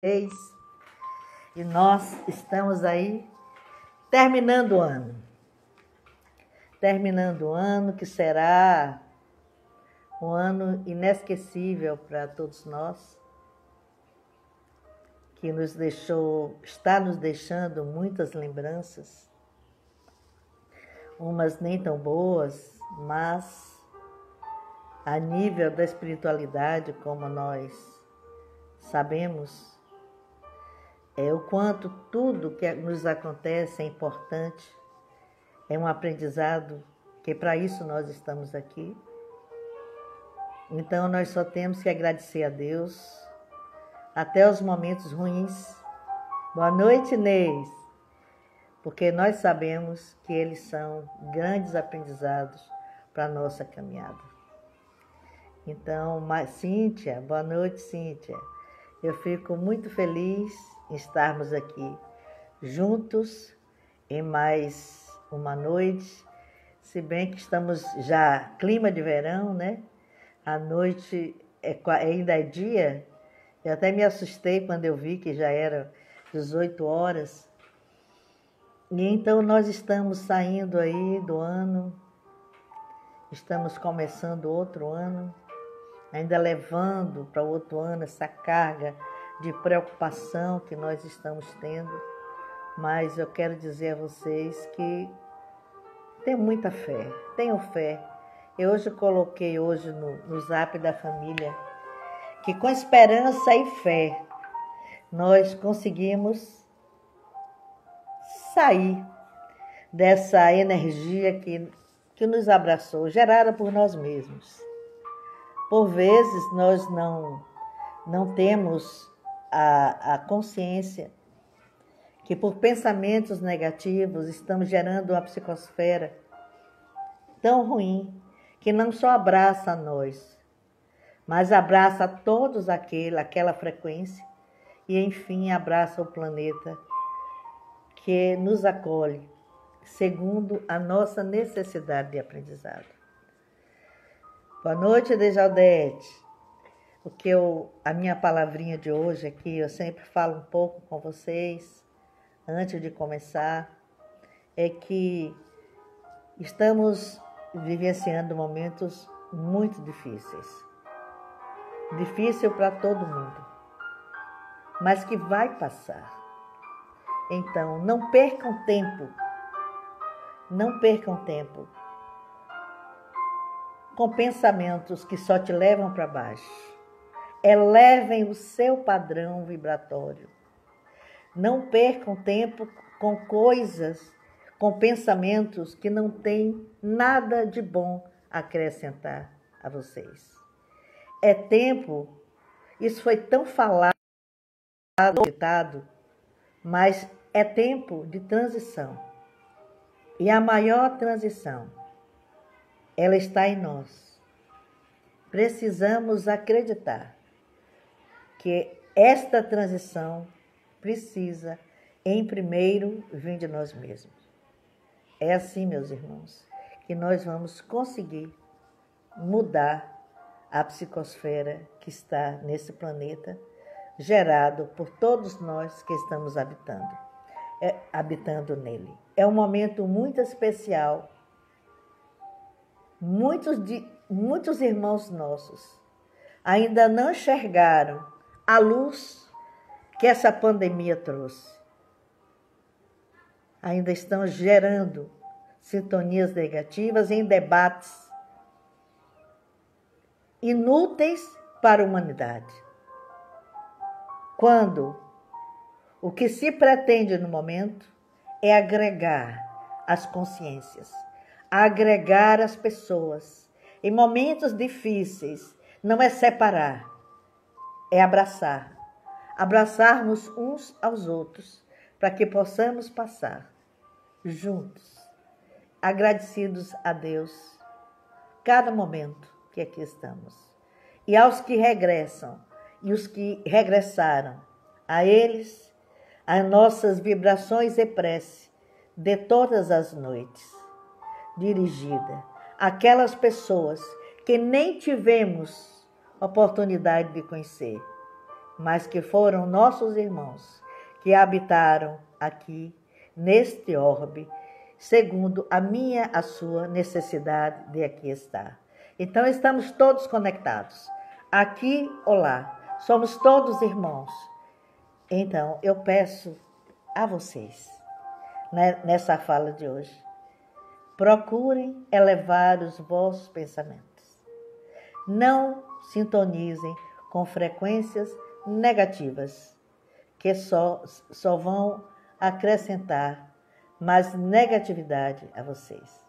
E nós estamos aí terminando o ano. Terminando o ano que será um ano inesquecível para todos nós, que está nos deixando muitas lembranças, umas nem tão boas, mas a nível da espiritualidade, como nós sabemos, o quanto tudo que nos acontece é importante, é um aprendizado, que para isso nós estamos aqui. Então nós só temos que agradecer a Deus, até os momentos ruins. Boa noite, Inês, porque nós sabemos que eles são grandes aprendizados para a nossa caminhada. Então, Cíntia, boa noite, Cíntia. Eu fico muito feliz em estarmos aqui juntos em mais uma noite, se bem que estamos já clima de verão, né? A noite ainda é dia. Eu até me assustei quando eu vi que já era 18 horas. E então nós estamos saindo aí do ano, estamos começando outro ano, ainda levando para o outro ano essa carga de preocupação que nós estamos tendo. Mas eu quero dizer a vocês que tenho muita fé, tenho fé. Eu hoje coloquei no Zap da família que com esperança e fé nós conseguimos sair dessa energia que nos abraçou, gerada por nós mesmos. Por vezes nós não temos a consciência que por pensamentos negativos estamos gerando uma psicosfera tão ruim, que não só abraça a nós, mas abraça a todos aquela frequência e, enfim, abraça o planeta que nos acolhe, segundo a nossa necessidade de aprendizado. Boa noite, Dejaldete. A minha palavrinha de hoje aqui, eu sempre falo um pouco com vocês, antes de começar, é que estamos vivenciando momentos muito difíceis. Difícil para todo mundo, mas que vai passar. Então, não percam tempo com pensamentos que só te levam para baixo. Elevem o seu padrão vibratório. Não percam tempo com coisas, com pensamentos que não têm nada de bom a acrescentar a vocês. É tempo, isso foi tão falado, mas é tempo de transição. E a maior transição, ela está em nós. Precisamos acreditar que esta transição precisa, em primeiro, vir de nós mesmos. É assim, meus irmãos, que nós vamos conseguir mudar a psicosfera que está nesse planeta, gerado por todos nós que estamos habitando nele. É um momento muito especial. Muitos irmãos nossos ainda não enxergaram a luz que essa pandemia trouxe. Ainda estão gerando sintonias negativas em debates inúteis para a humanidade. Quando o que se pretende no momento é agregar as consciências, agregar as pessoas. Em momentos difíceis, não é separar, é abraçar. Abraçarmos uns aos outros, para que possamos passar juntos, agradecidos a Deus, cada momento que aqui estamos. E aos que regressam, e os que regressaram, a eles, as nossas vibrações e prece de todas as noites, dirigida àquelas pessoas que nem tivemos oportunidade de conhecer, mas que foram nossos irmãos que habitaram aqui neste orbe, segundo a sua necessidade de aqui estar. Então estamos todos conectados, aqui ou lá, somos todos irmãos. Então eu peço a vocês, né, nessa fala de hoje, procurem elevar os vossos pensamentos. Não sintonizem com frequências negativas, que só vão acrescentar mais negatividade a vocês.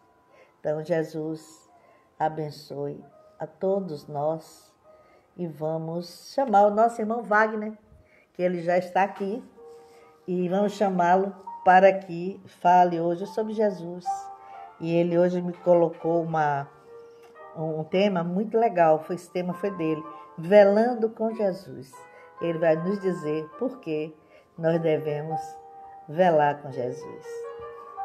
Então, Jesus abençoe a todos nós e vamos chamar o nosso irmão Wagner, que ele já está aqui, e vamos chamá-lo para que fale hoje sobre Jesus. E ele hoje me colocou um tema muito legal, esse tema foi dele, Velando com Jesus. Ele vai nos dizer por que nós devemos velar com Jesus.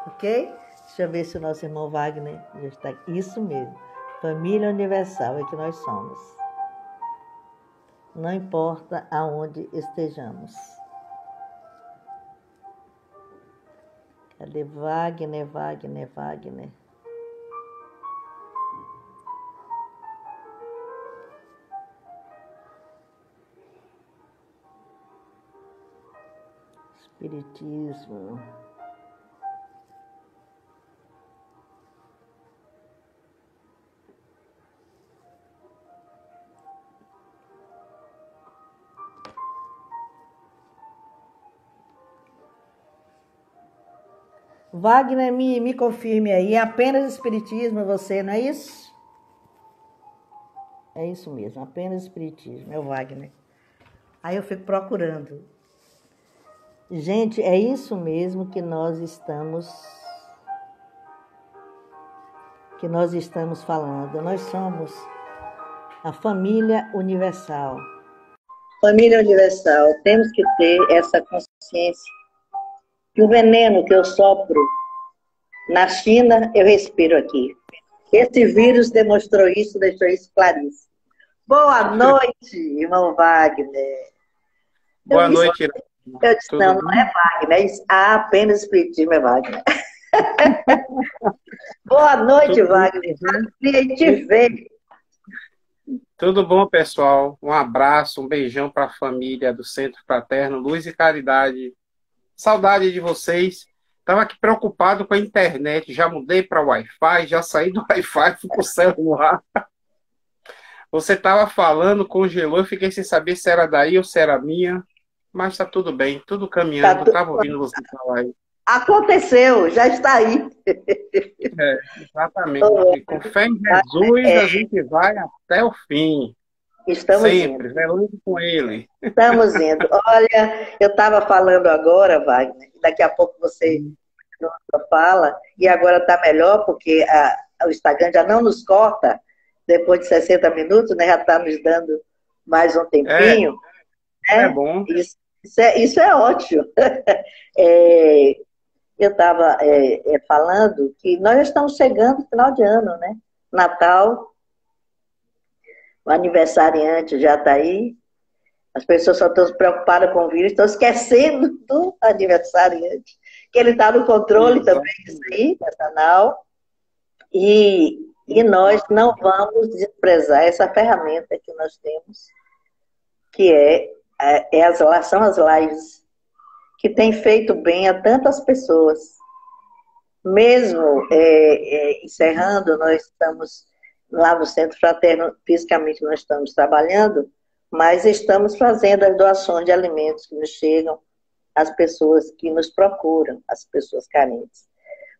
Ok? Deixa eu ver se o nosso irmão Wagner já está aqui. Isso mesmo, família universal é que nós somos. Não importa aonde estejamos. Cadê Wagner? Espiritismo. Wagner, me confirme aí, é apenas espiritismo você, não é isso? É isso mesmo, apenas espiritismo, é o Wagner. Aí eu fico procurando. Gente, é isso mesmo que nós estamos falando. Nós somos a família universal. Família universal, temos que ter essa consciência que o veneno que eu sopro na China, eu respiro aqui. Esse vírus demonstrou isso, deixou isso claríssimo. Boa noite, irmão Wagner. Boa noite. Eu disse, não é Wagner, é apenas espiritismo, é Wagner. Boa noite, Wagner. Prazer te ver. Tudo bom, pessoal? Um abraço, um beijão para a família do Centro Fraterno Luz e Caridade. Saudade de vocês. Estava aqui preocupado com a internet. Já mudei para o Wi-Fi, já saí do Wi-Fi, fui para o celular. Você estava falando, congelou, eu fiquei sem saber se era daí ou se era minha. Mas está tudo bem, tudo caminhando. Estava ouvindo você falar aí. Aconteceu, já está aí. É, exatamente. Com fé em Jesus, a gente vai até o fim. Estamos sempre, indo. Velando com ele. Estamos indo. Olha, eu estava falando agora, Wagner, daqui a pouco você fala, e agora está melhor, porque o Instagram já não nos corta, depois de 60 minutos, né, já está nos dando mais um tempinho. É bom. Isso é ótimo. Eu estava falando que nós já estamos chegando no final de ano, né? Natal, o aniversariante já está aí, as pessoas só estão preocupadas com o vírus, estão esquecendo do aniversariante, que ele está no controle também disso aí, nacional, e nós não vamos desprezar essa ferramenta que nós temos, que são as lives, que tem feito bem a tantas pessoas. Mesmo encerrando, nós estamos lá no Centro Fraterno, fisicamente nós estamos trabalhando, mas estamos fazendo as doações de alimentos que nos chegam às pessoas que nos procuram, as pessoas carentes.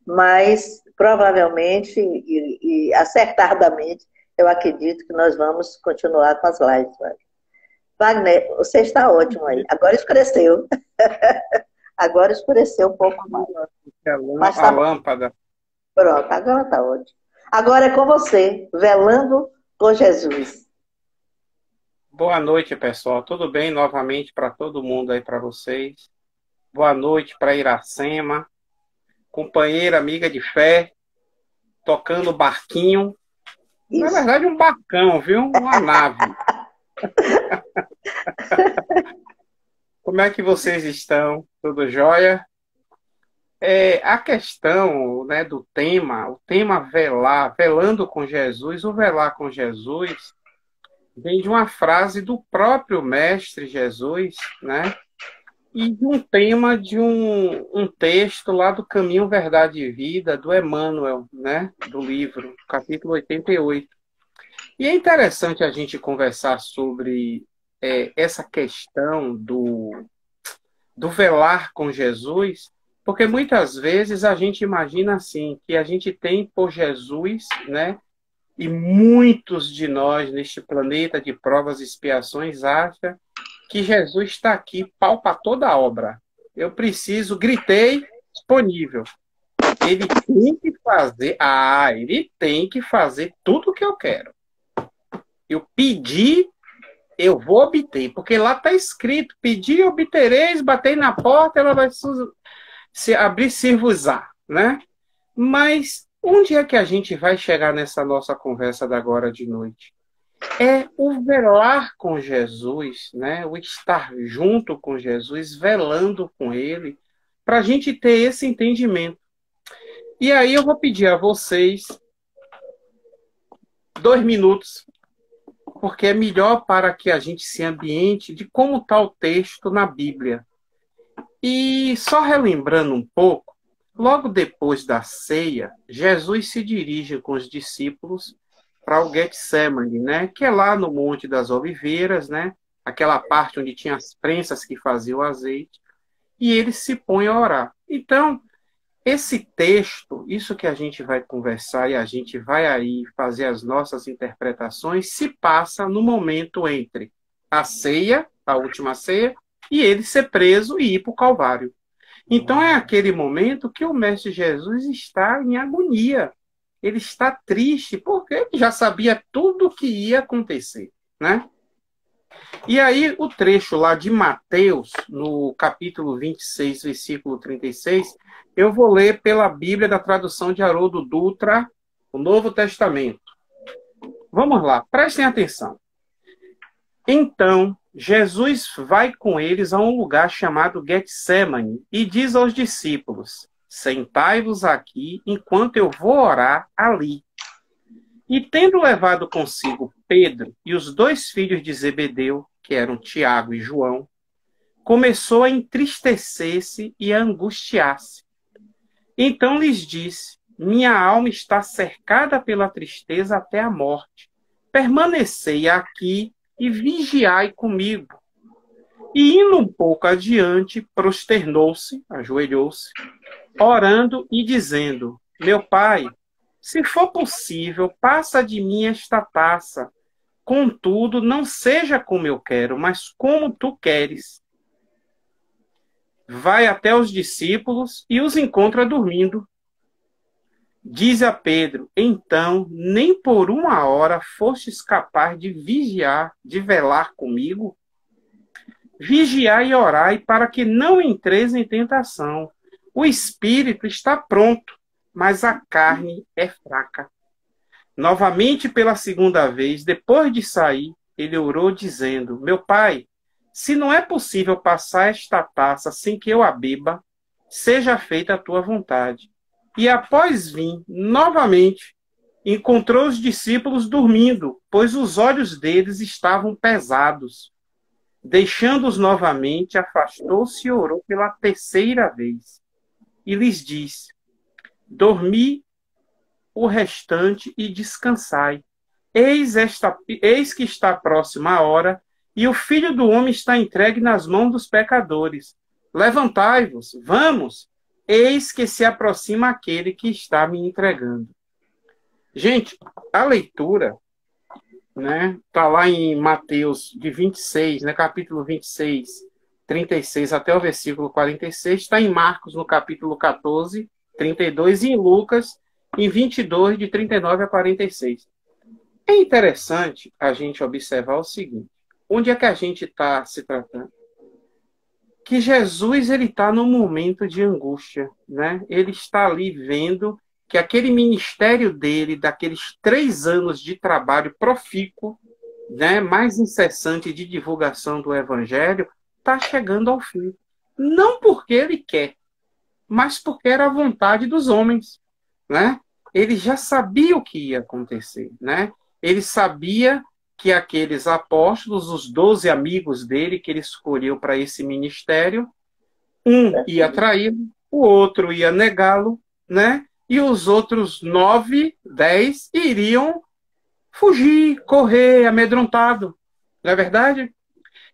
Mas, provavelmente e acertadamente, eu acredito que nós vamos continuar com as lives. Wagner, você está ótimo aí. Agora escureceu. Agora escureceu um pouco mais. A lâmpada. Pronto, agora está ótimo. Agora é com você, velando com Jesus. Boa noite, pessoal. Tudo bem novamente para todo mundo aí, para vocês. Boa noite para Iracema, companheira, amiga de fé, tocando barquinho. Isso. Na verdade, um barcão, viu? Uma nave. Como é que vocês estão? Tudo jóia? A questão, né, do tema, o tema velar, velando com Jesus, o velar com Jesus, vem de uma frase do próprio Mestre Jesus, né? E de um tema de um texto lá do Caminho, Verdade e Vida, do Emmanuel, né? Do livro, capítulo 88. E é interessante a gente conversar sobre essa questão do velar com Jesus, porque muitas vezes a gente imagina assim, que a gente tem por Jesus, né? E muitos de nós neste planeta de provas e expiações acham que Jesus está aqui, pau para toda a obra. Eu preciso, gritei, disponível. Ele tem que fazer tudo o que eu quero. Eu pedi, eu vou obter, porque lá está escrito, pedi, obtereis, batei na porta, ela vai se abrir, se-vos-á, né? Mas onde é que a gente vai chegar nessa nossa conversa da agora de noite? É o velar com Jesus, né? O estar junto com Jesus, velando com Ele, para a gente ter esse entendimento. E aí eu vou pedir a vocês 2 minutos, porque é melhor para que a gente se ambiente de como está o texto na Bíblia. E só relembrando um pouco, logo depois da ceia, Jesus se dirige com os discípulos para o Getsemane, né? Que é lá no Monte das Oliveiras, né? Aquela parte onde tinha as prensas que faziam o azeite, e ele se põe a orar. Então, esse texto, isso que a gente vai conversar e a gente vai aí fazer as nossas interpretações, se passa no momento entre a ceia, a última ceia, e ele ser preso e ir para o Calvário. Então é aquele momento que o Mestre Jesus está em agonia. Ele está triste, porque ele já sabia tudo o que ia acontecer, né? E aí o trecho lá de Mateus, no capítulo 26, versículo 36, eu vou ler pela Bíblia da tradução de Haroldo Dutra, o Novo Testamento. Vamos lá, prestem atenção. Então, Jesus vai com eles a um lugar chamado Getsemane e diz aos discípulos: sentai-vos aqui enquanto eu vou orar ali. E tendo levado consigo Pedro e os 2 filhos de Zebedeu, que eram Tiago e João, começou a entristecer-se e a angustiar-se. Então lhes disse: minha alma está cercada pela tristeza até a morte. Permanecei aqui e vigiai comigo. E indo um pouco adiante, prosternou-se, ajoelhou-se, orando e dizendo: meu pai, se for possível, passa de mim esta taça. Contudo, não seja como eu quero, mas como tu queres. Vai até os discípulos e os encontra dormindo. Diz a Pedro: então, nem por uma hora fostes capaz de vigiar, de velar comigo? Vigiai e orai para que não entreis em tentação. O espírito está pronto, mas a carne é fraca. Novamente, pela segunda vez, depois de sair, ele orou dizendo: meu pai, se não é possível passar esta taça sem que eu a beba, seja feita a tua vontade. E após vir, novamente, encontrou os discípulos dormindo, pois os olhos deles estavam pesados. Deixando-os novamente, afastou-se e orou pela terceira vez. E lhes disse: dormi o restante e descansai. Eis que está próxima a hora, e o Filho do Homem está entregue nas mãos dos pecadores. Levantai-vos, vamos, eis que se aproxima aquele que está me entregando. Gente, a leitura, né, tá lá em Mateus de 26, né, capítulo 26, 36 até o versículo 46, está em Marcos no capítulo 14, 32 e em Lucas em 22, de 39 a 46. É interessante a gente observar o seguinte: onde é que a gente está se tratando? Que Jesus ele está num momento de angústia, né? Ele está ali vendo que aquele ministério dele, daqueles 3 anos de trabalho profícuo, né, mais incessante de divulgação do Evangelho está chegando ao fim. Não porque ele quer, mas porque era a vontade dos homens, né? Ele já sabia o que ia acontecer, né? Ele sabia que aqueles apóstolos, os 12 amigos dele que ele escolheu para esse ministério, um ia traí-lo, o outro ia negá-lo, né? E os outros 9, 10 iriam fugir, correr, amedrontado, não é verdade?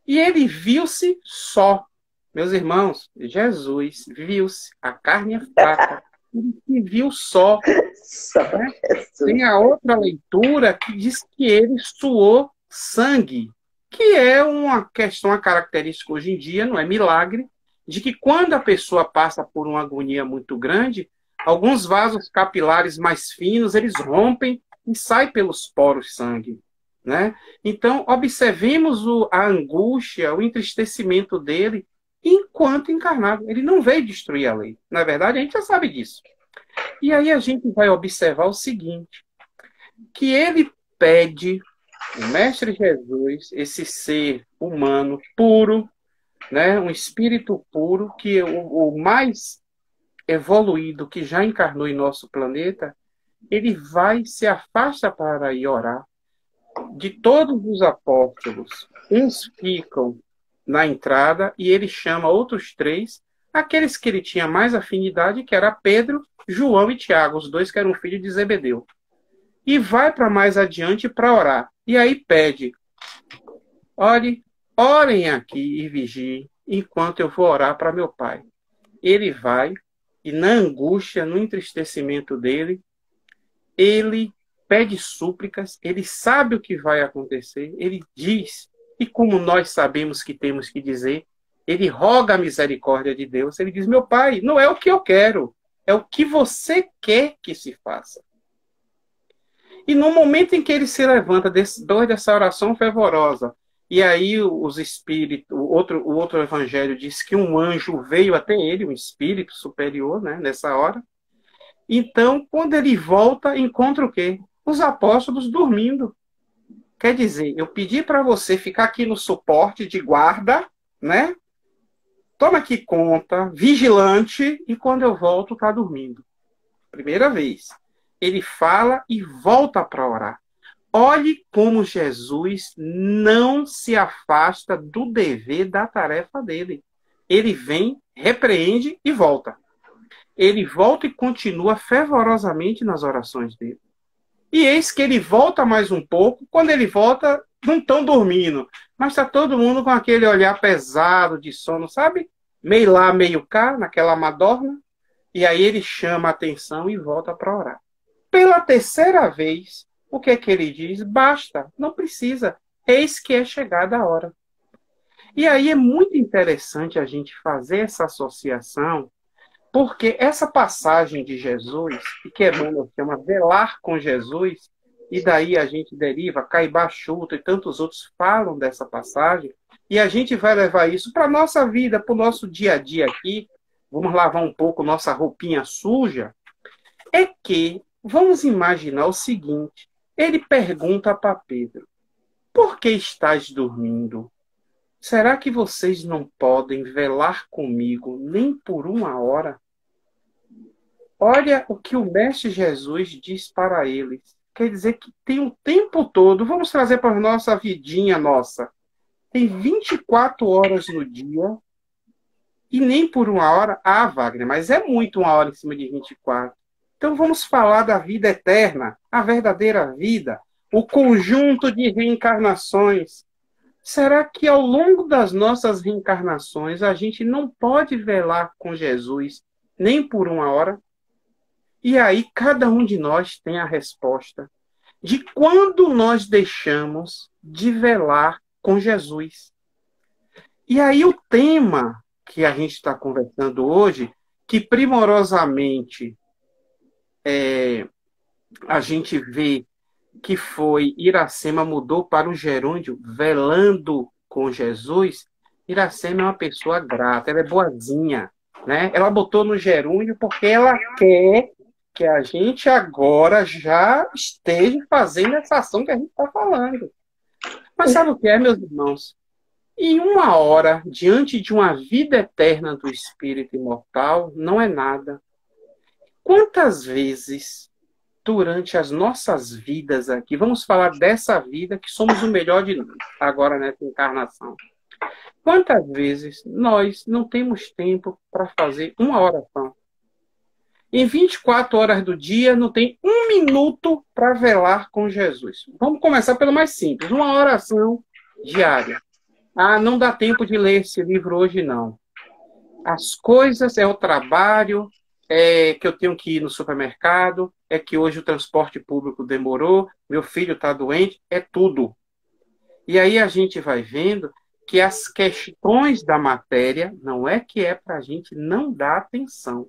E ele viu-se só. Meus irmãos, Jesus viu-se, a carne é fraca, ele se viu só. Só Né? Jesus. Tem a outra leitura que diz que ele suou sangue, que é uma questão, uma característica hoje em dia, não é milagre, de que quando a pessoa passa por uma agonia muito grande, alguns vasos capilares mais finos, eles rompem e sai pelos poros sangue. Né? Então, observemos a angústia, o entristecimento dele enquanto encarnado. Ele não veio destruir a lei. Na verdade, a gente já sabe disso. E aí a gente vai observar o seguinte, que ele pede, o Mestre Jesus, esse ser humano puro, né, um espírito puro, que o mais evoluído que já encarnou em nosso planeta, ele vai, se afasta para ir orar. De todos os apóstolos, uns ficam na entrada e ele chama outros 3, aqueles que ele tinha mais afinidade, que era Pedro, João e Tiago, os 2 que eram filhos de Zebedeu. E vai para mais adiante para orar. E aí pede, orem aqui e vigiem, enquanto eu vou orar para meu pai. Ele vai, e na angústia, no entristecimento dele, ele pede súplicas, ele sabe o que vai acontecer, ele diz, e como nós sabemos que temos que dizer, ele roga a misericórdia de Deus, ele diz, meu pai, não é o que eu quero, é o que você quer que se faça. E no momento em que ele se levanta, depois dessa oração fervorosa, e aí os espíritos, o outro evangelho diz que um anjo veio até ele, um espírito superior, né, nessa hora. Então, quando ele volta, encontra o quê? Os apóstolos dormindo. Quer dizer, eu pedi para você ficar aqui no suporte de guarda, né? Toma aqui conta, vigilante, e quando eu volto, está dormindo. Primeira vez. Ele fala e volta para orar. Olhe como Jesus não se afasta do dever, da tarefa dele. Ele vem, repreende e volta. Ele volta e continua fervorosamente nas orações dele. E eis que ele volta mais um pouco. Quando ele volta, não estão dormindo, mas está todo mundo com aquele olhar pesado de sono, sabe? Meio lá, meio cá, naquela madorna. E aí ele chama a atenção e volta para orar. Pela terceira vez, o que é que ele diz? Basta, não precisa. Eis que é chegada a hora. E aí é muito interessante a gente fazer essa associação, porque essa passagem de Jesus, que Emmanuel chama velar com Jesus, e daí a gente deriva, Caibá Chuta e tantos outros falam dessa passagem, e a gente vai levar isso para a nossa vida, para o nosso dia a dia aqui, vamos lavar um pouco nossa roupinha suja, é que, vamos imaginar o seguinte, ele pergunta para Pedro, por que estás dormindo? Será que vocês não podem velar comigo nem por uma hora? Olha o que o Mestre Jesus diz para eles. Quer dizer que tem o tempo todo, vamos trazer para a nossa vidinha nossa, tem 24 horas no dia e nem por uma hora. Ah, Wagner, mas é muito uma hora em cima de 24. Então vamos falar da vida eterna, a verdadeira vida, o conjunto de reencarnações. Será que ao longo das nossas reencarnações a gente não pode velar com Jesus nem por uma hora? E aí cada um de nós tem a resposta de quando nós deixamos de velar com Jesus. E aí o tema que a gente está conversando hoje, que primorosamente a gente vê que foi Iracema mudou para o gerúndio, velando com Jesus. Iracema é uma pessoa grata, ela é boazinha, né? Ela botou no gerúndio porque ela quer que a gente agora já esteja fazendo essa ação que a gente está falando. Mas sabe o que é, meus irmãos? Em uma hora, diante de uma vida eterna do Espírito imortal, não é nada. Quantas vezes, durante as nossas vidas aqui, vamos falar dessa vida que somos o melhor de nós, agora nessa encarnação. Quantas vezes nós não temos tempo para fazer uma oração? Em 24 horas do dia, não tem um minuto para velar com Jesus. Vamos começar pelo mais simples, uma oração diária. Ah, não dá tempo de ler esse livro hoje, não. As coisas, é o trabalho, é que eu tenho que ir no supermercado, é que hoje o transporte público demorou, meu filho está doente, é tudo. E aí a gente vai vendo que as questões da matéria não é que é para a gente não dar atenção,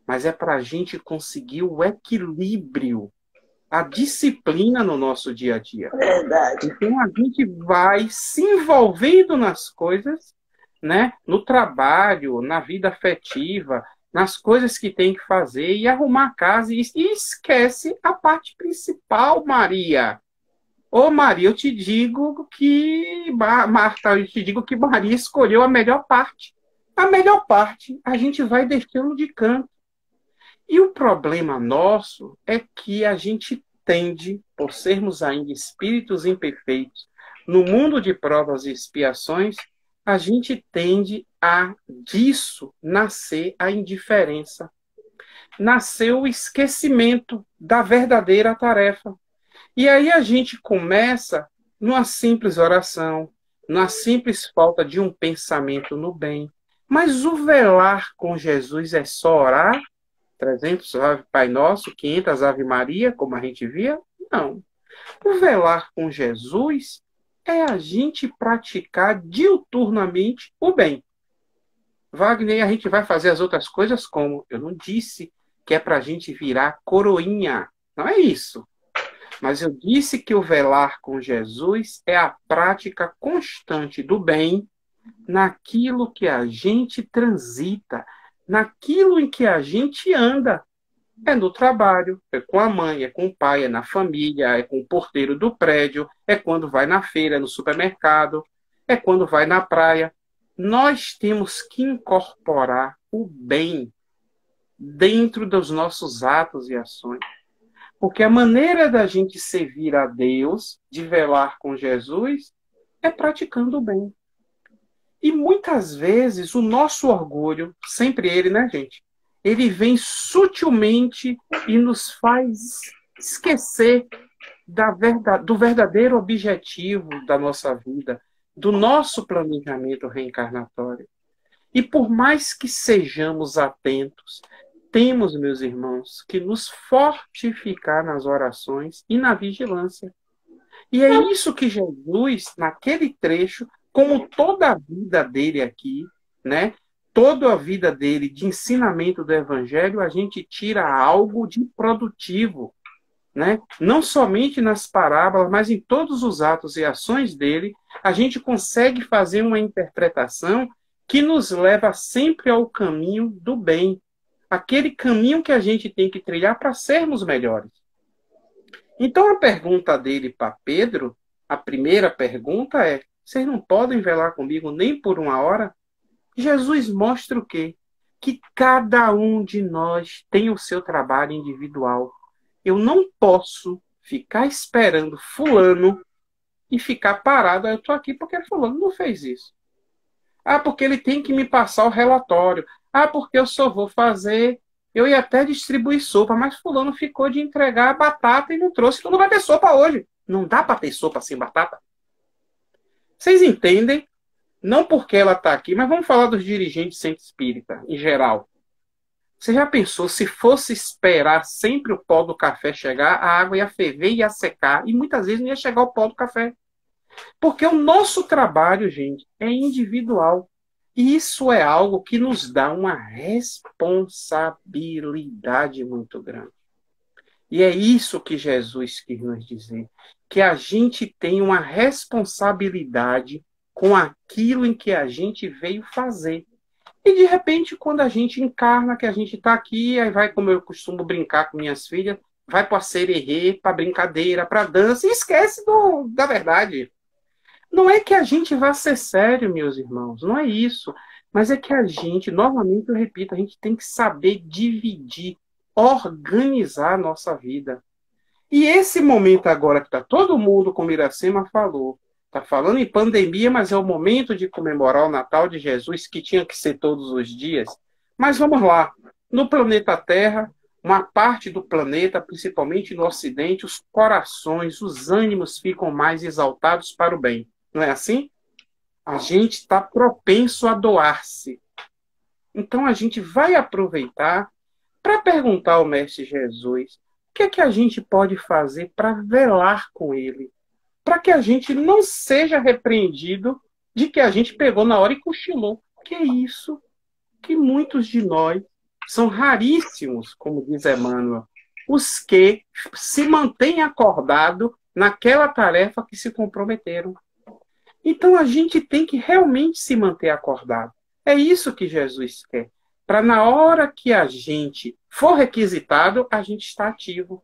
mas é para a gente conseguir o equilíbrio, a disciplina no nosso dia a dia. Verdade. Então a gente vai se envolvendo nas coisas, né? No trabalho, na vida afetiva, nas coisas que tem que fazer e arrumar a casa e esquece a parte principal, Maria. Ô Maria, eu te digo que Marta, eu te digo que Maria escolheu a melhor parte. A melhor parte a gente vai deixando de canto. E o problema nosso é que a gente tende, por sermos ainda espíritos imperfeitos, no mundo de provas e expiações, a gente tende a disso nascer a indiferença. Nascer o esquecimento da verdadeira tarefa. E aí a gente começa numa simples oração, numa simples falta de um pensamento no bem. Mas o velar com Jesus é só orar? 300 Ave Pai Nosso, 500 Ave Maria, como a gente via? Não. O velar com Jesus é a gente praticar diuturnamente o bem. Wagner, a gente vai fazer as outras coisas como? Eu não disse que é para a gente virar coroinha. Não é isso. Mas eu disse que o velar com Jesus é a prática constante do bem naquilo que a gente transita, naquilo em que a gente anda. É no trabalho, é com a mãe, é com o pai, é na família, é com o porteiro do prédio, é quando vai na feira, no supermercado, é quando vai na praia. Nós temos que incorporar o bem dentro dos nossos atos e ações. Porque a maneira da gente servir a Deus, de velar com Jesus, é praticando o bem. E muitas vezes o nosso orgulho, sempre ele, né, gente? Ele vem sutilmente e nos faz esquecer do verdadeiro objetivo da nossa vida, do nosso planejamento reencarnatório. E por mais que sejamos atentos, temos, meus irmãos, que nos fortificar nas orações e na vigilância. E é isso que Jesus, naquele trecho, como toda a vida dele aqui, né? Toda a vida dele de ensinamento do Evangelho, a gente tira algo de produtivo, né? Não somente nas parábolas, mas em todos os atos e ações dele, a gente consegue fazer uma interpretação que nos leva sempre ao caminho do bem, aquele caminho que a gente tem que trilhar para sermos melhores. Então a pergunta dele para Pedro, a primeira pergunta é: vocês não podem velar comigo nem por uma hora? Jesus mostra o quê? Que cada um de nós tem o seu trabalho individual. Eu não posso ficar esperando fulano e ficar parado. Eu estou aqui porque fulano não fez isso. Ah, porque ele tem que me passar o relatório. Ah, porque eu só vou fazer... Eu ia até distribuir sopa, mas fulano ficou de entregar a batata e não trouxe. Então não vai ter sopa hoje. Não dá para ter sopa sem batata. Vocês entendem? Não porque ela está aqui, mas vamos falar dos dirigentes centro espírita, em geral. Você já pensou, se fosse esperar sempre o pó do café chegar, a água ia ferver e ia secar, e muitas vezes não ia chegar o pó do café. Porque o nosso trabalho, gente, é individual. E isso é algo que nos dá uma responsabilidade muito grande. E é isso que Jesus quis nos dizer, que a gente tem uma responsabilidade com aquilo em que a gente veio fazer. E, de repente, quando a gente encarna que a gente está aqui, aí vai, como eu costumo brincar com minhas filhas, vai para a sererê, para brincadeira, para dança, e esquece da verdade. Não é que a gente vá ser sério, meus irmãos, não é isso. Mas é que a gente, novamente eu repito, a gente tem que saber dividir, organizar a nossa vida. E esse momento agora que está todo mundo, como Iracema falou, está falando em pandemia, mas é o momento de comemorar o Natal de Jesus, que tinha que ser todos os dias. Mas vamos lá, no planeta Terra, uma parte do planeta, principalmente no Ocidente, os corações, os ânimos ficam mais exaltados para o bem. Não é assim? A gente está propenso a doar-se. Então a gente vai aproveitar para perguntar ao Mestre Jesus o que é que a gente pode fazer para velar com ele, para que a gente não seja repreendido de que a gente pegou na hora e cochilou. Que é isso que muitos de nós são raríssimos, como diz Emmanuel, os que se mantêm acordados naquela tarefa que se comprometeram. Então a gente tem que realmente se manter acordado. É isso que Jesus quer. Para na hora que a gente for requisitado, a gente está ativo.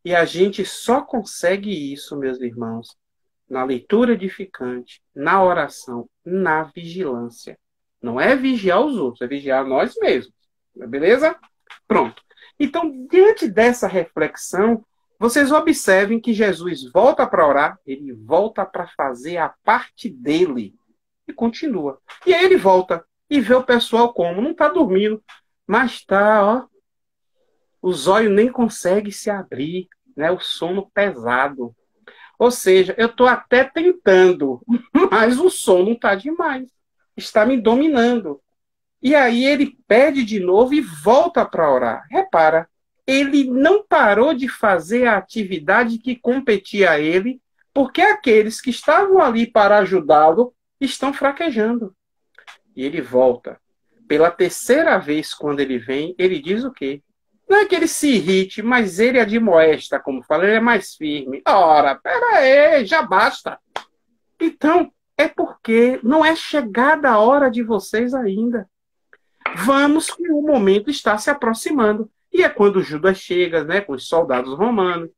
E a gente só consegue isso, meus irmãos, na leitura edificante, na oração, na vigilância. Não é vigiar os outros, é vigiar nós mesmos. Beleza? Pronto. Então, diante dessa reflexão, vocês observem que Jesus volta para orar, ele volta para fazer a parte dele e continua. E aí ele volta e vê o pessoal como? Não está dormindo, mas está, ó, os olhos nem conseguem se abrir, né? O sono pesado. Ou seja, eu estou até tentando, mas o sono está demais. Está me dominando. E aí ele pede de novo e volta para orar. Repara, ele não parou de fazer a atividade que competia a ele, porque aqueles que estavam ali para ajudá-lo estão fraquejando. E ele volta. Pela terceira vez, quando ele vem, ele diz o quê? Não é que ele se irrite, mas ele admoesta, como fala, ele é mais firme. Ora, pera aí, já basta. Então, é porque não é chegada a hora de vocês ainda. Vamos que o momento está se aproximando. E é quando Judas chega, né, com os soldados romanos,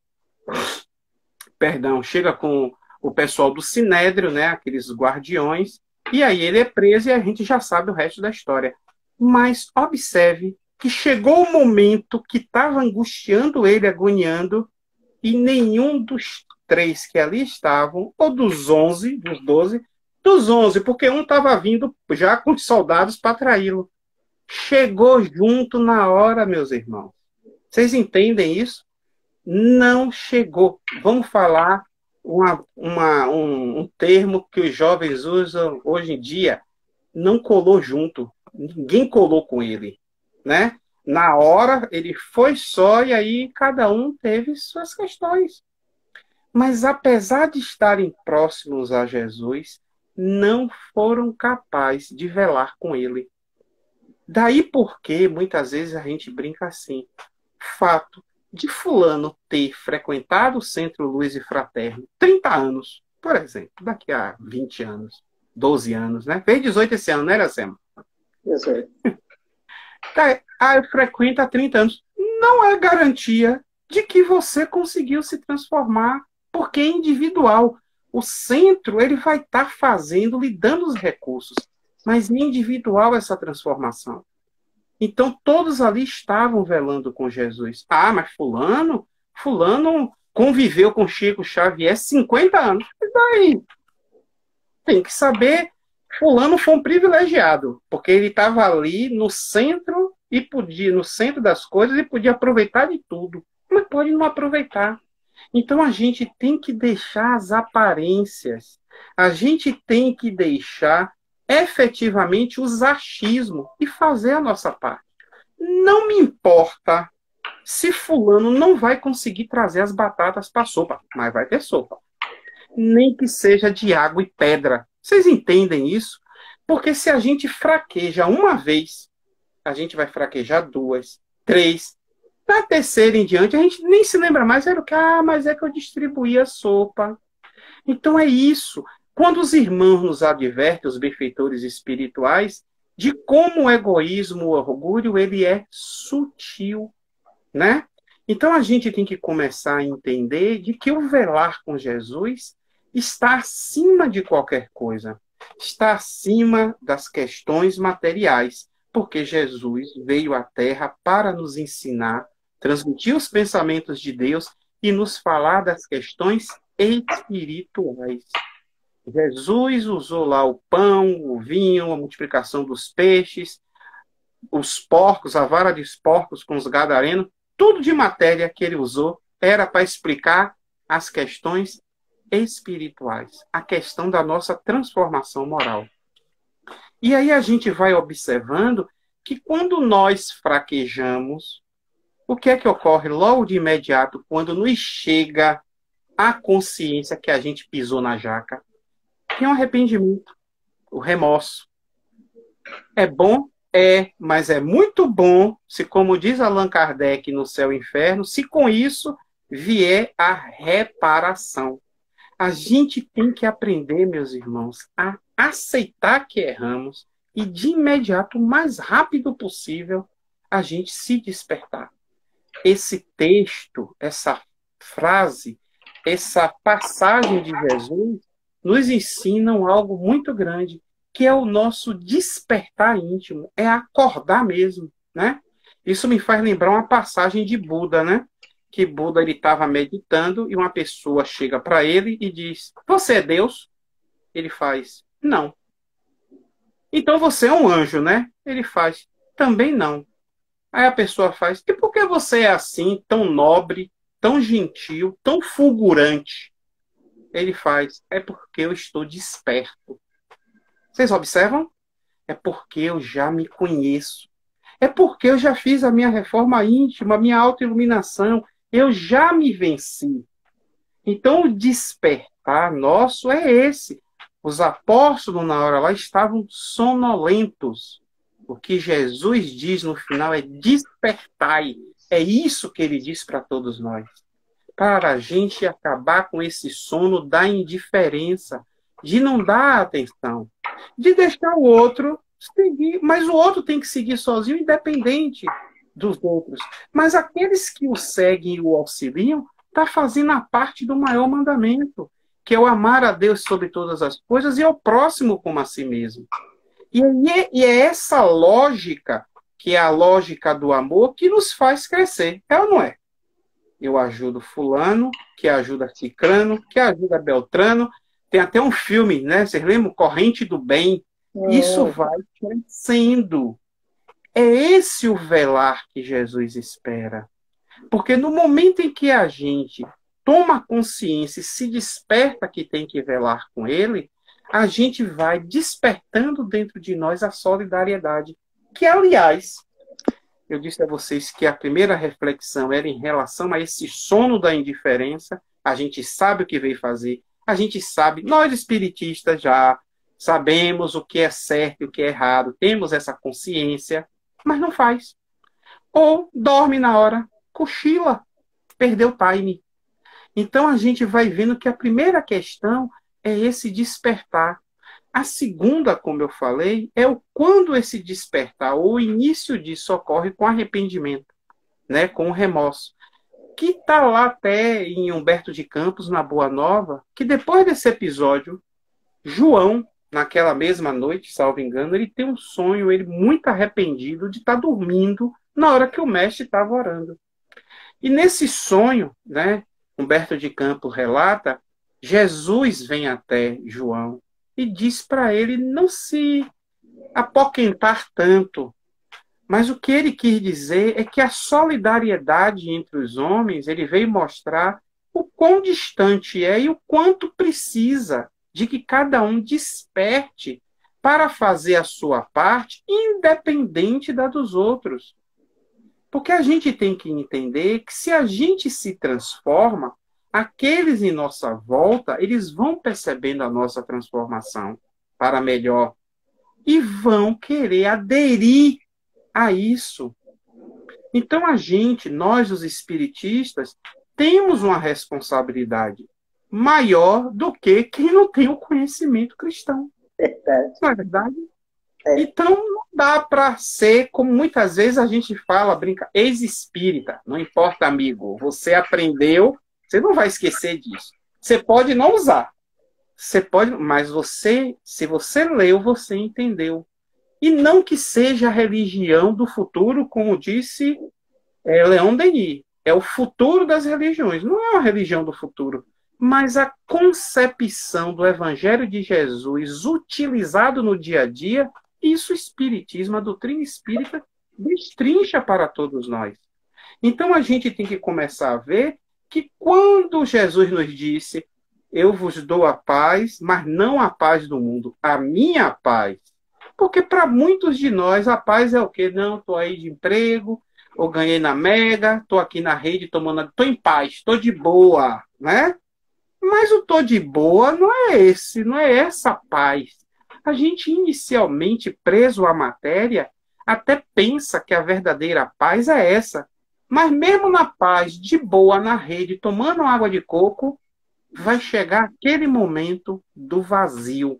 chega com o pessoal do Sinédrio, né, aqueles guardiões, e aí ele é preso e a gente já sabe o resto da história. Mas observe que chegou o momento que estava angustiando ele, agoniando, e nenhum dos 3 que ali estavam, ou dos 11, dos 11, porque um estava vindo já com os soldados para traí-lo. Chegou junto na hora, meus irmãos. Vocês entendem isso? Não chegou. Vamos falar um termo que os jovens usam hoje em dia. Não colou junto. Ninguém colou com ele, né? Na hora, ele foi só e aí cada um teve suas questões. Mas apesar de estarem próximos a Jesus, não foram capazes de velar com ele. Daí porque muitas vezes a gente brinca assim. Fato de fulano ter frequentado o Centro Luz e Fraterno 30 anos, por exemplo, daqui a 20 anos, 12 anos, né? Fez 18 esse ano, né, Iracema? Eu sei. Eu frequento há 30 anos. Não é garantia de que você conseguiu se transformar, porque é individual. O centro, ele vai estar fazendo, lhe dando os recursos, mas é individual essa transformação. Então, todos ali estavam velando com Jesus. Ah, mas fulano conviveu com Chico Xavier 50 anos. E daí? Tem que saber, fulano foi um privilegiado, porque ele estava ali no centro no centro das coisas e podia aproveitar de tudo, mas pode não aproveitar. Então a gente tem que deixar as aparências, a gente tem que deixar efetivamente os achismos e fazer a nossa parte. Não me importa se fulano não vai conseguir trazer as batatas para a sopa, mas vai ter sopa. Nem que seja de água e pedra. Vocês entendem isso? Porque se a gente fraqueja uma vez, a gente vai fraquejar 2, 3. Na terceira em diante, a gente nem se lembra mais. Mas é que eu distribuí a sopa. Então é isso. Quando os irmãos nos advertem, os benfeitores espirituais, de como o egoísmo, o orgulho, ele é sutil, né? Então a gente tem que começar a entender de que o velar com Jesus está acima de qualquer coisa. Está acima das questões materiais, porque Jesus veio à Terra para nos ensinar, transmitir os pensamentos de Deus e nos falar das questões espirituais. Jesus usou lá o pão, o vinho, a multiplicação dos peixes, os porcos, a vara dos porcos com os gadarenos, tudo de matéria que ele usou era para explicar as questões espirituais, a questão da nossa transformação moral. E aí a gente vai observando que quando nós fraquejamos, o que é que ocorre logo de imediato quando nos chega a consciência que a gente pisou na jaca? Tem um arrependimento, o remorso. É bom? É, mas é muito bom se, como diz Allan Kardec no Céu e Inferno, se com isso vier a reparação. A gente tem que aprender, meus irmãos, a aceitar que erramos e, de imediato, o mais rápido possível, a gente se despertar. Esse texto, essa frase, essa passagem de Jesus nos ensinam algo muito grande, que é o nosso despertar íntimo, é acordar mesmo, né? Isso me faz lembrar uma passagem de Buda, né? Que Buda ele estava meditando e uma pessoa chega para ele e diz: "Você é Deus?" Ele faz: "Não." "Então você é um anjo, né?" Ele faz: "Também não." Aí a pessoa faz: "E por que você é assim, tão nobre, tão gentil, tão fulgurante?" Ele faz: "É porque eu estou desperto." Vocês observam? É porque eu já me conheço. É porque eu já fiz a minha reforma íntima, a minha autoiluminação. Eu já me venci. Então, o despertar nosso é esse. Os apóstolos, na hora lá, estavam sonolentos. O que Jesus diz no final é despertai. É isso que ele diz para todos nós. Para a gente acabar com esse sono da indiferença, de não dar atenção, de deixar o outro seguir, mas o outro tem que seguir sozinho, independente dos outros. Mas aqueles que o seguem e o auxiliam, está fazendo a parte do maior mandamento, que é o amar a Deus sobre todas as coisas e ao próximo como a si mesmo. E é essa lógica, que é a lógica do amor, que nos faz crescer. É ou não é? Eu ajudo fulano, que ajuda cicrano, que ajuda beltrano. Tem até um filme, né? Vocês lembram? Corrente do Bem. Isso vai crescendo. É esse o velar que Jesus espera. Porque no momento em que a gente toma consciência e se desperta que tem que velar com ele, a gente vai despertando dentro de nós a solidariedade. Que, aliás, eu disse a vocês que a primeira reflexão era em relação a esse sono da indiferença. A gente sabe o que veio fazer. A gente sabe, nós espiritistas já sabemos o que é certo e o que é errado. Temos essa consciência, mas não faz. Ou dorme na hora, cochila, perdeu o time. Então a gente vai vendo que a primeira questão é esse despertar. A segunda, como eu falei, é o quando esse despertar, ou o início disso ocorre com arrependimento, né, com remorso. Que está lá até em Humberto de Campos, na Boa Nova, que depois desse episódio, João, naquela mesma noite, salvo engano, ele tem um sonho, ele muito arrependido de estar dormindo na hora que o mestre estava orando. E nesse sonho, né, Humberto de Campos relata, Jesus vem até João e diz para ele não se apoquentar tanto. Mas o que ele quis dizer é que a solidariedade entre os homens, ele veio mostrar o quão distante é e o quanto precisa de que cada um desperte para fazer a sua parte, independente da dos outros. Porque a gente tem que entender que se a gente se transforma, aqueles em nossa volta, eles vão percebendo a nossa transformação para melhor e vão querer aderir a isso. Então a gente, nós os espiritistas, temos uma responsabilidade maior do que quem não tem o conhecimento cristão. Não é verdade? Então não dá para ser, como muitas vezes a gente fala, brinca, ex-espírita. Não importa, amigo, você aprendeu, você não vai esquecer disso. Você pode não usar, Você pode, mas se você leu, você entendeu. E não que seja a religião do futuro, como disse Leon Denis. É o futuro das religiões. Não é uma religião do futuro, mas a concepção do Evangelho de Jesus utilizado no dia a dia, isso o Espiritismo, a doutrina espírita, destrincha para todos nós. Então a gente tem que começar a ver que quando Jesus nos disse: eu vos dou a paz, mas não a paz do mundo, a minha paz. Porque para muitos de nós a paz é o quê? Não, estou aí de emprego, ou ganhei na Mega, estou aqui na rede tomando, estou em paz, estou de boa, né? Mas o tô de boa não é esse, não é essa paz. A gente inicialmente preso à matéria até pensa que a verdadeira paz é essa. Mas mesmo na paz, de boa na rede, tomando água de coco, vai chegar aquele momento do vazio.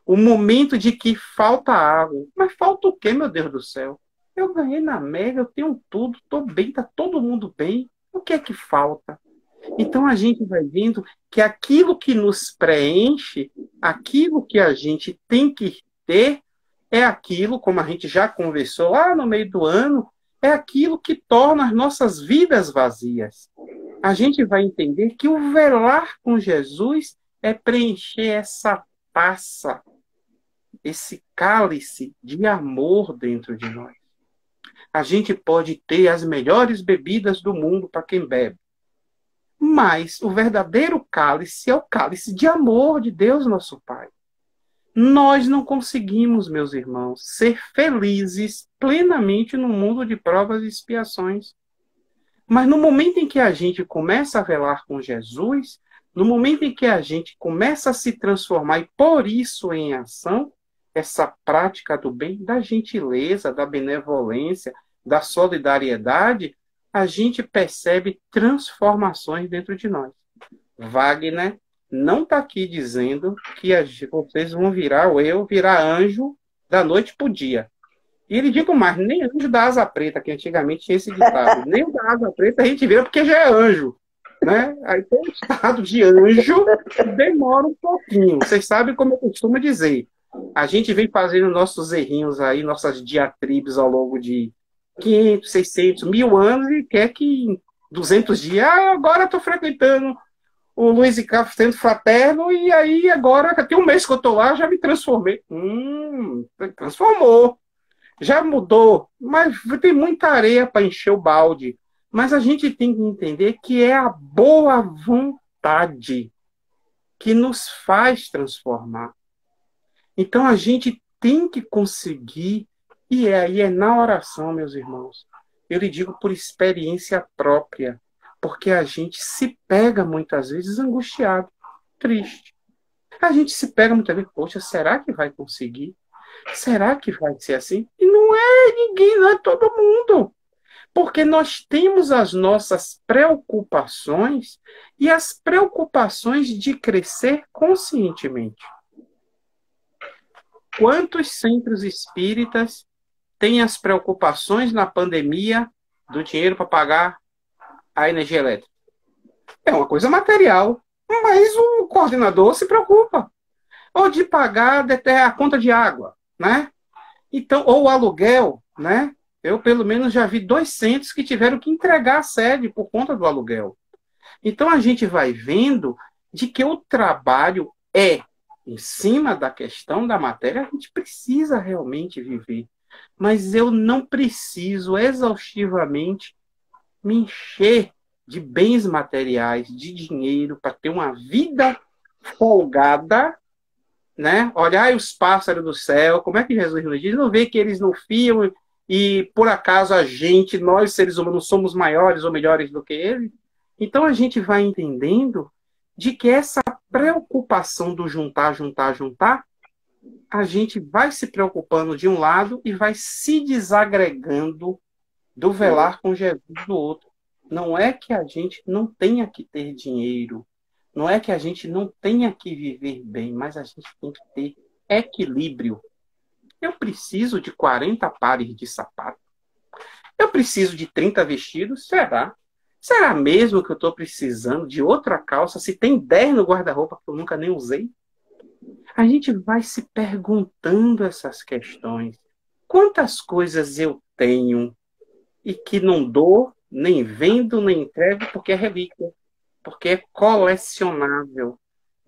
O momento de que falta água. Mas falta o quê, meu Deus do céu? Eu ganhei na Mega, eu tenho tudo, estou bem, está todo mundo bem. O que é que falta? Então a gente vai vendo que aquilo que nos preenche, aquilo que a gente tem que ter, é aquilo, como a gente já conversou lá no meio do ano, é aquilo que torna as nossas vidas vazias. A gente vai entender que o velar com Jesus é preencher essa taça, esse cálice de amor dentro de nós. A gente pode ter as melhores bebidas do mundo para quem bebe. Mas o verdadeiro cálice é o cálice de amor de Deus, nosso Pai. Nós não conseguimos, meus irmãos, ser felizes plenamente no mundo de provas e expiações. Mas no momento em que a gente começa a velar com Jesus, no momento em que a gente começa a se transformar e por isso em ação, essa prática do bem, da gentileza, da benevolência, da solidariedade, a gente percebe transformações dentro de nós. Wagner não está aqui dizendo que vocês vão virar, ou eu virar anjo da noite para o dia. E ele digo mais, nem anjo da asa preta, que antigamente tinha esse ditado, nem o da asa preta a gente vira porque já é anjo. Né? Aí tem o estado de anjo demora um pouquinho. Vocês sabem como eu costumo dizer. A gente vem fazendo nossos errinhos aí, nossas diatribes ao longo de 500, 600, 1000 anos e quer que em 200 dias, agora estou frequentando o Luiz e Carlos sendo fraterno e aí agora, tem um mês que eu estou lá, já me transformei. Transformou. Já mudou, mas tem muita areia para encher o balde. Mas a gente tem que entender que é a boa vontade que nos faz transformar. Então a gente tem que conseguir, e aí é na oração, meus irmãos. Eu lhe digo por experiência própria, porque a gente se pega muitas vezes angustiado, triste. A gente se pega muitas vezes, poxa, será que vai conseguir? Será que vai ser assim? E não é ninguém, não é todo mundo. Porque nós temos as nossas preocupações e as preocupações de crescer conscientemente. Quantos centros espíritas têm as preocupações na pandemia do dinheiro para pagar a energia elétrica? É uma coisa material, mas o coordenador se preocupa. Ou de pagar a conta de água, né? Então, ou o aluguel, né? Eu, pelo menos, já vi 2 centros que tiveram que entregar a sede por conta do aluguel. Então, a gente vai vendo de que o trabalho é, em cima da questão da matéria, a gente precisa realmente viver. Mas eu não preciso exaustivamente me encher de bens materiais, de dinheiro, para ter uma vida folgada, né? Olhar os pássaros do céu, como é que Jesus nos diz? Não vê que eles não fiam e por acaso a gente, nós seres humanos, somos maiores ou melhores do que eles? Então a gente vai entendendo de que essa preocupação do juntar, juntar, juntar, a gente vai se preocupando de um lado e vai se desagregando do velar com Jesus do outro. Não é que a gente não tenha que ter dinheiro, não é que a gente não tenha que viver bem, mas a gente tem que ter equilíbrio. Eu preciso de 40 pares de sapato. Eu preciso de 30 vestidos? Será? Será mesmo que eu estou precisando de outra calça se tem 10 no guarda-roupa que eu nunca nem usei? A gente vai se perguntando essas questões. Quantas coisas eu tenho e que não dou, nem vendo, nem entrego porque é relíquia, porque é colecionável.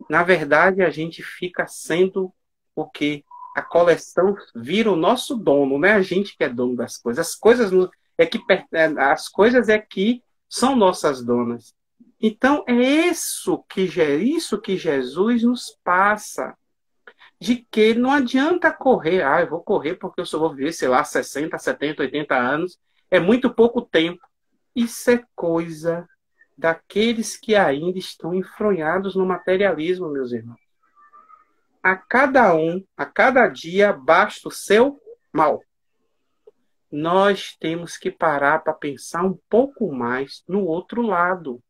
Na verdade, a gente fica sendo o quê? A coleção vira o nosso dono, não é a gente que é dono das coisas. As coisas é que são nossas donas. Então, é isso que Jesus nos passa. De que não adianta correr. Eu vou correr porque eu só vou viver, sei lá, 60, 70, 80 anos. É muito pouco tempo. Isso é coisa daqueles que ainda estão enfronhados no materialismo, meus irmãos. A cada um, a cada dia, basta o seu mal. Nós temos que parar para pensar um pouco mais no outro lado.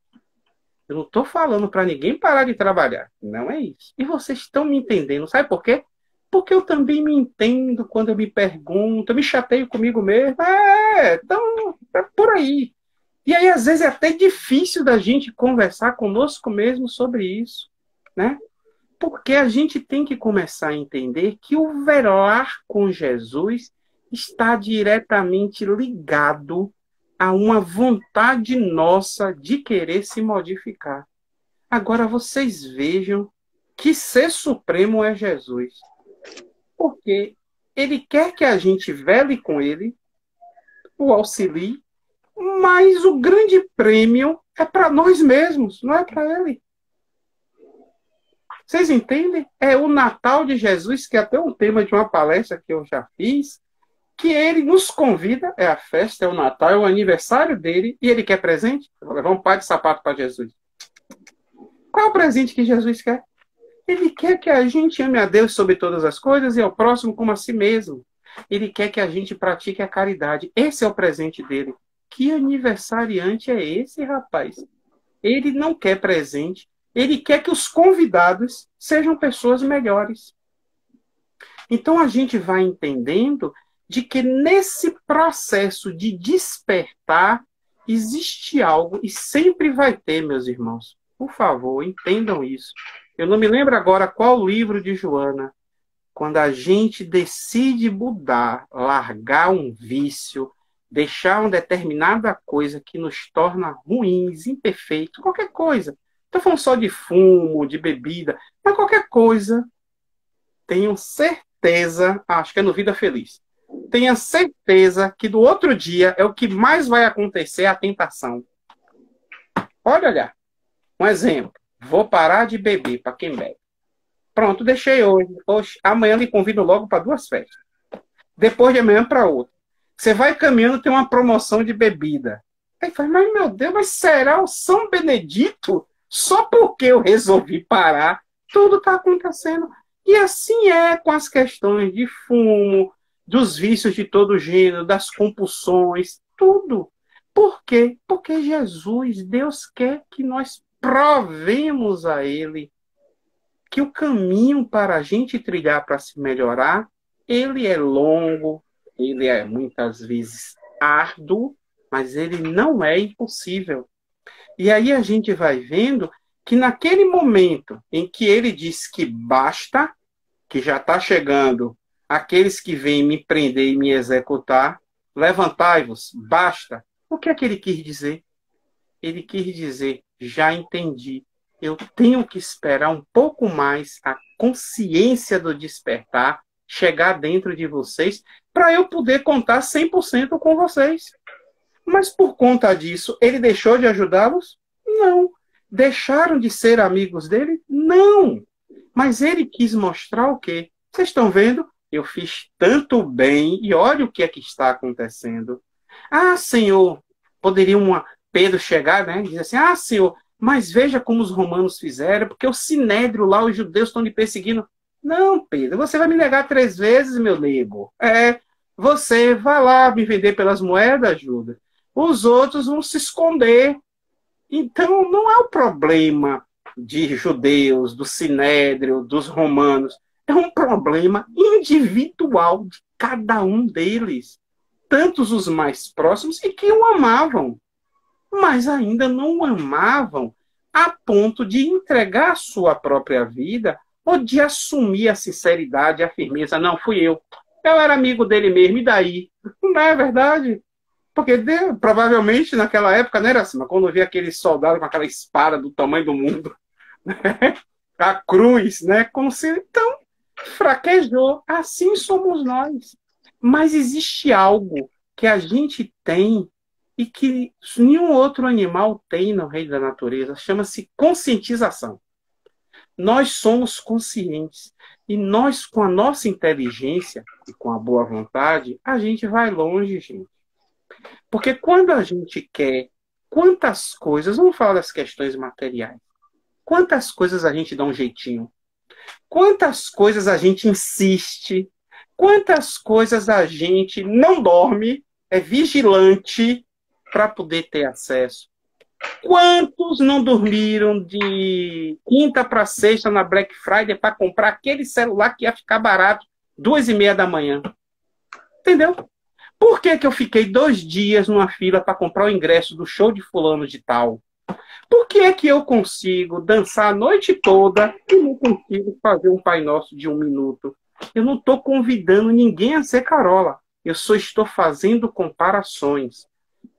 Eu não estou falando para ninguém parar de trabalhar. Não é isso. E vocês estão me entendendo. Sabe por quê? Porque eu também me entendo quando eu me pergunto, eu me chateio comigo mesmo. Então, é por aí. E aí, às vezes, é até difícil da gente conversar conosco mesmo sobre isso, né? Porque a gente tem que começar a entender que o velar com Jesus está diretamente ligado a uma vontade nossa de querer se modificar. Agora, vocês vejam que ser supremo é Jesus. Porque ele quer que a gente vele com ele, o auxilie, mas o grande prêmio é para nós mesmos, não é para ele. Vocês entendem? É o Natal de Jesus, que é até um tema de uma palestra que eu já fiz, que ele nos convida, é a festa, é o Natal, é o aniversário dele, e ele quer presente? Eu vou levar um par de sapato para Jesus. Qual é o presente que Jesus quer? Ele quer que a gente ame a Deus sobre todas as coisas e ao próximo como a si mesmo. Ele quer que a gente pratique a caridade. Esse é o presente dele. Que aniversariante é esse, rapaz? Ele não quer presente. Ele quer que os convidados sejam pessoas melhores. Então a gente vai entendendo de que nesse processo de despertar existe algo e sempre vai ter, meus irmãos. Por favor, entendam isso. Eu não me lembro agora qual livro de Joana. Quando a gente decide mudar, largar um vício, deixar uma determinada coisa que nos torna ruins, imperfeitos, qualquer coisa. Estou falando só de fumo, de bebida, mas qualquer coisa, tenho certeza, acho que é no Vida Feliz, tenha certeza que do outro dia é o que mais vai acontecer, a tentação. Olha, um exemplo. Vou parar de beber, para quem bebe. Pronto, deixei hoje. Amanhã lhe convido logo para 2 festas. Depois de amanhã para outra. Você vai caminhando, tem uma promoção de bebida. Aí fala, mas meu Deus, mas será o São Benedito? Só porque eu resolvi parar, tudo está acontecendo. E assim é com as questões de fumo, dos vícios de todo gênero, das compulsões, tudo. Por quê? Porque Jesus, Deus quer que nós provemos a Ele que o caminho para a gente trilhar para se melhorar, ele é longo, ele é muitas vezes árduo, mas ele não é impossível. E aí a gente vai vendo que naquele momento em que ele diz que basta, que já está chegando aqueles que vêm me prender e me executar, levantai-vos, basta. O que é que ele quis dizer? Ele quis dizer, já entendi. Eu tenho que esperar um pouco mais a consciência do despertar chegar dentro de vocês para eu poder contar 100% com vocês. Mas por conta disso, ele deixou de ajudá-los? Não. Deixaram de ser amigos dele? Não. Mas ele quis mostrar o quê? Vocês estão vendo? Eu fiz tanto bem e olha o que é que está acontecendo. Senhor, poderia Pedro chegar, né, e dizer assim, Senhor, mas veja como os romanos fizeram, porque o sinédrio lá, os judeus estão lhe perseguindo. Não, Pedro, você vai me negar 3 vezes, meu nego. Você vai lá me vender pelas moedas, Judas. Os outros vão se esconder. Então, não é o problema de judeus, do sinédrio, dos romanos. É um problema individual de cada um deles. Tantos os mais próximos e que o amavam. mas ainda não amavam a ponto de entregar a sua própria vida ou de assumir a sinceridade, a firmeza. Não, fui eu. Eu era amigo dele mesmo, e daí? Não é verdade? Porque provavelmente naquela época não era assim, mas quando eu vi aquele soldado com aquela espada do tamanho do mundo, a cruz, né? Como se então fraquejou. Assim somos nós. Mas existe algo que a gente tem e que nenhum outro animal tem no reino da natureza. Chama-se conscientização. Nós somos conscientes. E nós, com a nossa inteligência e com a boa vontade, a gente vai longe, gente. Porque quando a gente quer, quantas coisas, vamos falar das questões materiais, quantas coisas a gente dá um jeitinho, quantas coisas a gente insiste, quantas coisas a gente não dorme, é vigilante para poder ter acesso. Quantos não dormiram de quinta para sexta na Black Friday para comprar aquele celular que ia ficar barato 2h30 da manhã? Entendeu? Por que que eu fiquei 2 dias numa fila para comprar o ingresso do show de fulano de tal? Por que é que eu consigo dançar a noite toda e não consigo fazer um Pai Nosso de 1 minuto? Eu não estou convidando ninguém a ser Carola. Eu só estou fazendo comparações.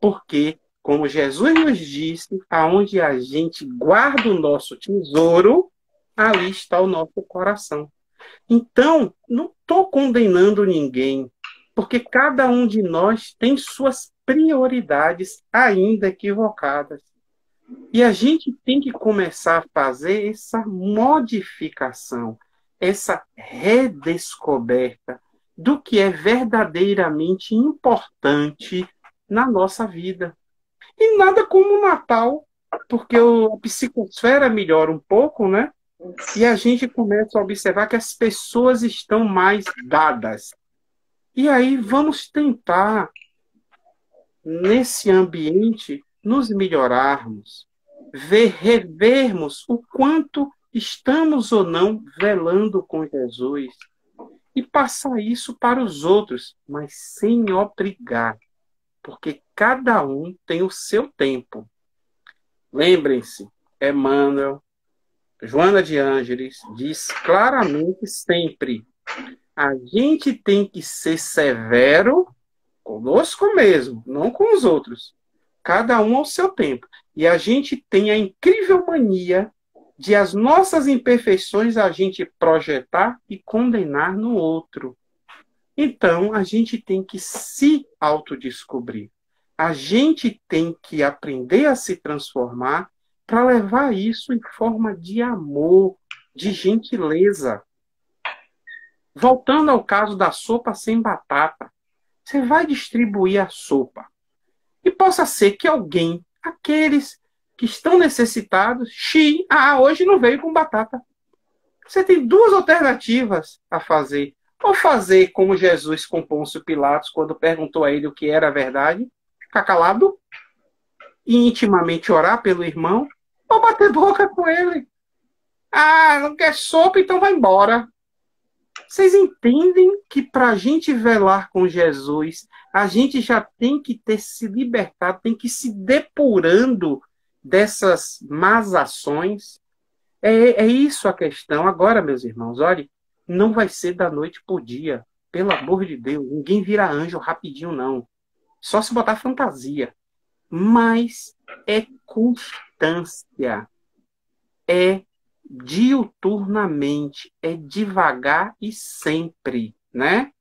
Porque, como Jesus nos disse, aonde a gente guarda o nosso tesouro, ali está o nosso coração. Então, não estou condenando ninguém, porque cada um de nós tem suas prioridades ainda equivocadas. E a gente tem que começar a fazer essa modificação, essa redescoberta do que é verdadeiramente importante na nossa vida. E nada como o Natal, porque a psicosfera melhora um pouco, né? E a gente começa a observar que as pessoas estão mais dadas. E aí vamos tentar, nesse ambiente, nos melhorarmos, revermos o quanto estamos ou não velando com Jesus e passar isso para os outros, mas sem obrigar, porque cada um tem o seu tempo. Lembrem-se, Emmanuel, Joana de Ângeles diz claramente sempre: a gente tem que ser severo conosco mesmo, não com os outros. Cada um ao seu tempo. E a gente tem a incrível mania de as nossas imperfeições a gente projetar e condenar no outro. Então, a gente tem que se autodescobrir. A gente tem que aprender a se transformar para levar isso em forma de amor, de gentileza. Voltando ao caso da sopa sem batata, você vai distribuir a sopa. E possa ser que alguém, aqueles que estão necessitados, hoje não veio com batata. Você tem 2 alternativas a fazer. Ou fazer como Jesus com Pôncio Pilatos, quando perguntou a ele o que era a verdade, ficar calado e intimamente orar pelo irmão, ou bater boca com ele. Não quer sopa, então vai embora. Vocês entendem que para a gente velar com Jesus, a gente já tem que ter se libertado, tem que ir se depurando dessas más ações? É isso a questão. Agora, meus irmãos, olhem, não vai ser da noite por dia. Pelo amor de Deus, ninguém vira anjo rapidinho, não. Só se botar fantasia. Mas é constância. É diuturnamente, é devagar e sempre, né?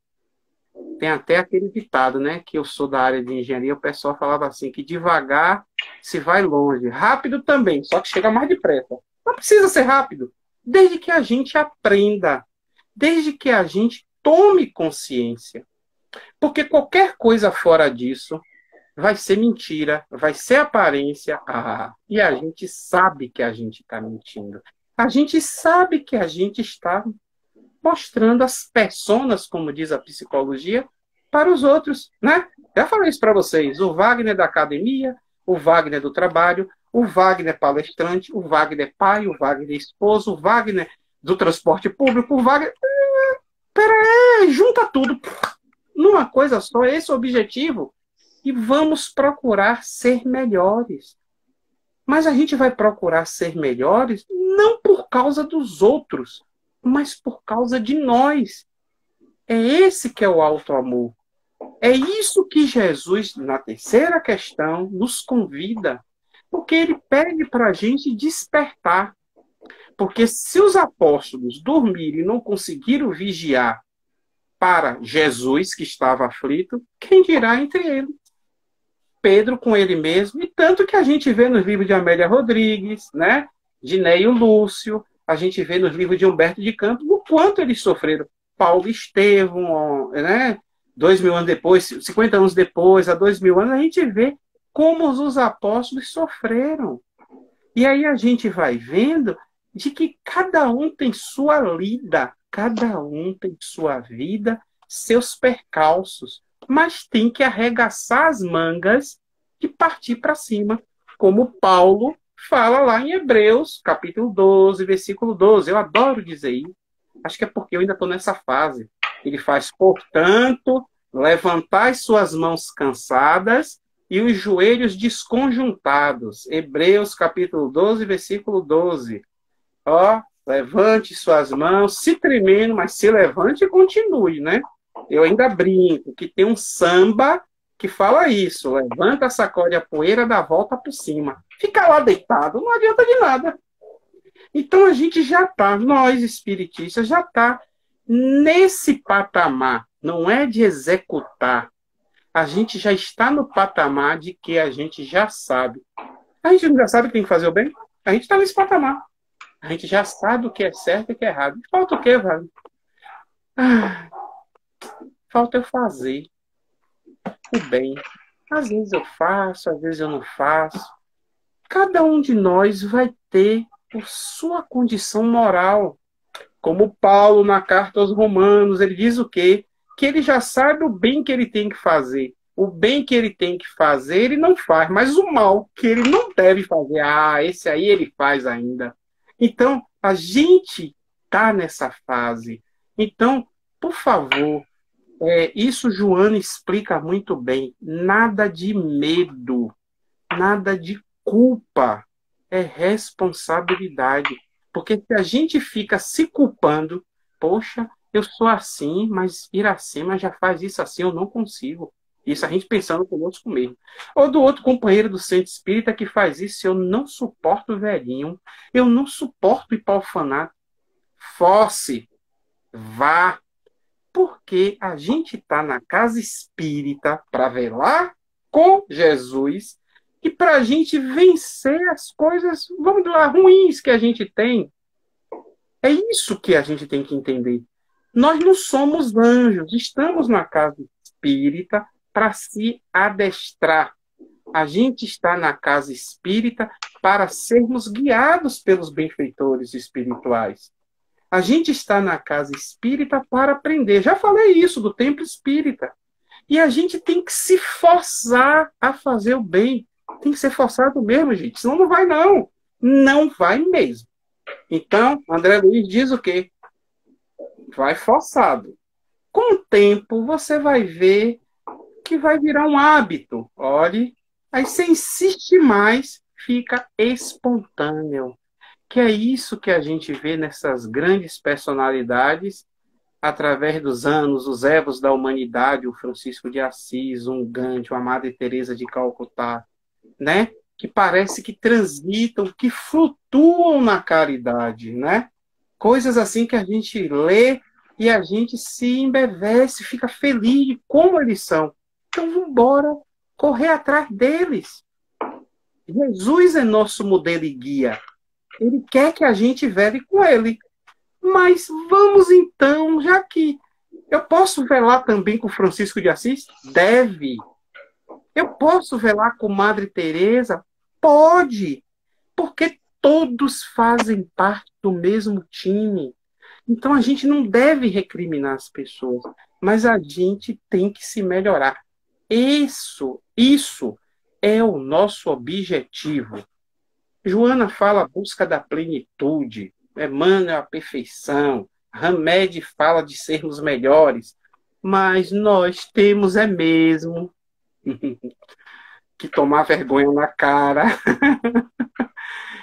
Tem até aquele ditado, né? Que eu sou da área de engenharia, o pessoal falava assim, que devagar se vai longe. Rápido também, só que chega mais depressa. Não precisa ser rápido, desde que a gente aprenda, desde que a gente tome consciência. Porque qualquer coisa fora disso vai ser mentira, vai ser aparência. E a gente sabe que a gente está mentindo. A gente sabe que a gente está mostrando as personas, como diz a psicologia, para os outros, né? Já falei isso para vocês. O Wagner da academia, o Wagner do trabalho, o Wagner palestrante, o Wagner pai, o Wagner esposo, o Wagner do transporte público, o Wagner... Pera aí, junta tudo numa coisa só, esse é o objetivo. e vamos procurar ser melhores. Mas a gente vai procurar ser melhores não por causa dos outros, mas por causa de nós. É esse que é o auto-amor. É isso que Jesus, na terceira questão, nos convida. Porque ele pede para a gente despertar. Porque se os apóstolos dormirem e não conseguiram vigiar para Jesus, que estava aflito, quem dirá entre eles? Pedro com ele mesmo, e tanto que a gente vê nos livros de Amélia Rodrigues, né? De Neio Lúcio, a gente vê nos livros de Humberto de Campos o quanto eles sofreram. Paulo Estevão, né? 2000 anos depois, 50 anos depois, há 2000 anos, a gente vê como os apóstolos sofreram. E aí a gente vai vendo de que cada um tem sua lida, cada um tem sua vida, seus percalços, mas tem que arregaçar as mangas e partir para cima, como Paulo fala lá em Hebreus, capítulo 12, versículo 12. Eu adoro dizer isso. Acho que é porque eu ainda estou nessa fase. Ele faz, portanto, levantai suas mãos cansadas e os joelhos desconjuntados. Hebreus, capítulo 12, versículo 12. Ó, levante suas mãos, se tremendo, mas se levante e continue, né? Eu ainda brinco que tem um samba que fala isso. Levanta, sacode a poeira, dá a volta por cima. Fica lá deitado, não adianta de nada. Então a gente já está, nós espiritistas, já está nesse patamar. Não é de executar. A gente já está no patamar de que a gente já sabe. A gente não já sabe que tem que fazer o bem? A gente está nesse patamar. A gente já sabe o que é certo e o que é errado. Falta o quê, velho? Falta eu fazer o bem. Às vezes eu faço, às vezes eu não faço. Cada um de nós vai ter a sua condição moral. Como Paulo, na carta aos Romanos, ele diz o quê? Que ele já sabe o bem que ele tem que fazer. O bem que ele tem que fazer, ele não faz. Mas o mal que ele não deve fazer, esse aí ele faz ainda. Então, a gente está nessa fase. Então, por favor, isso Joana explica muito bem. Nada de medo, nada de culpa. É responsabilidade. Porque se a gente fica se culpando, poxa, eu sou assim, mas Iracema já faz isso assim, eu não consigo. Isso a gente pensando conosco mesmo. Ou do outro companheiro do centro espírita que faz isso, eu não suporto o velhinho, eu não suporto ir para o orfanato. Force, vá. Porque a gente está na casa espírita para velar com Jesus e para a gente vencer as coisas, vamos lá, ruins que a gente tem. É isso que a gente tem que entender. Nós não somos anjos, estamos na casa espírita para se adestrar. A gente está na casa espírita para sermos guiados pelos benfeitores espirituais. A gente está na casa espírita para aprender. Já falei isso do templo espírita. E a gente tem que se forçar a fazer o bem. Tem que ser forçado mesmo, gente. Senão não vai, não. Não vai mesmo. Então, André Luiz diz o quê? Vai forçado. Com o tempo, você vai ver que vai virar um hábito. Olhe, aí você insiste mais, fica espontâneo. Que é isso que a gente vê nessas grandes personalidades através dos anos, os evos da humanidade, o Francisco de Assis, um Gandhi, a Madre Teresa de Calcutá, né? Que parece que transitam, que flutuam na caridade, né? Coisas assim que a gente lê e a gente se embevece, fica feliz de como eles são. Então, vamos embora correr atrás deles. Jesus é nosso modelo e guia. Ele quer que a gente vele com ele. Mas vamos então, já que eu posso velar também com Francisco de Assis? Deve. Eu posso velar com Madre Teresa? Pode. Porque todos fazem parte do mesmo time. Então a gente não deve recriminar as pessoas, mas a gente tem que se melhorar. Isso é o nosso objetivo. Joana fala a busca da plenitude, Emmanuel a perfeição, Hamed fala de sermos melhores, mas nós temos mesmo que tomar vergonha na cara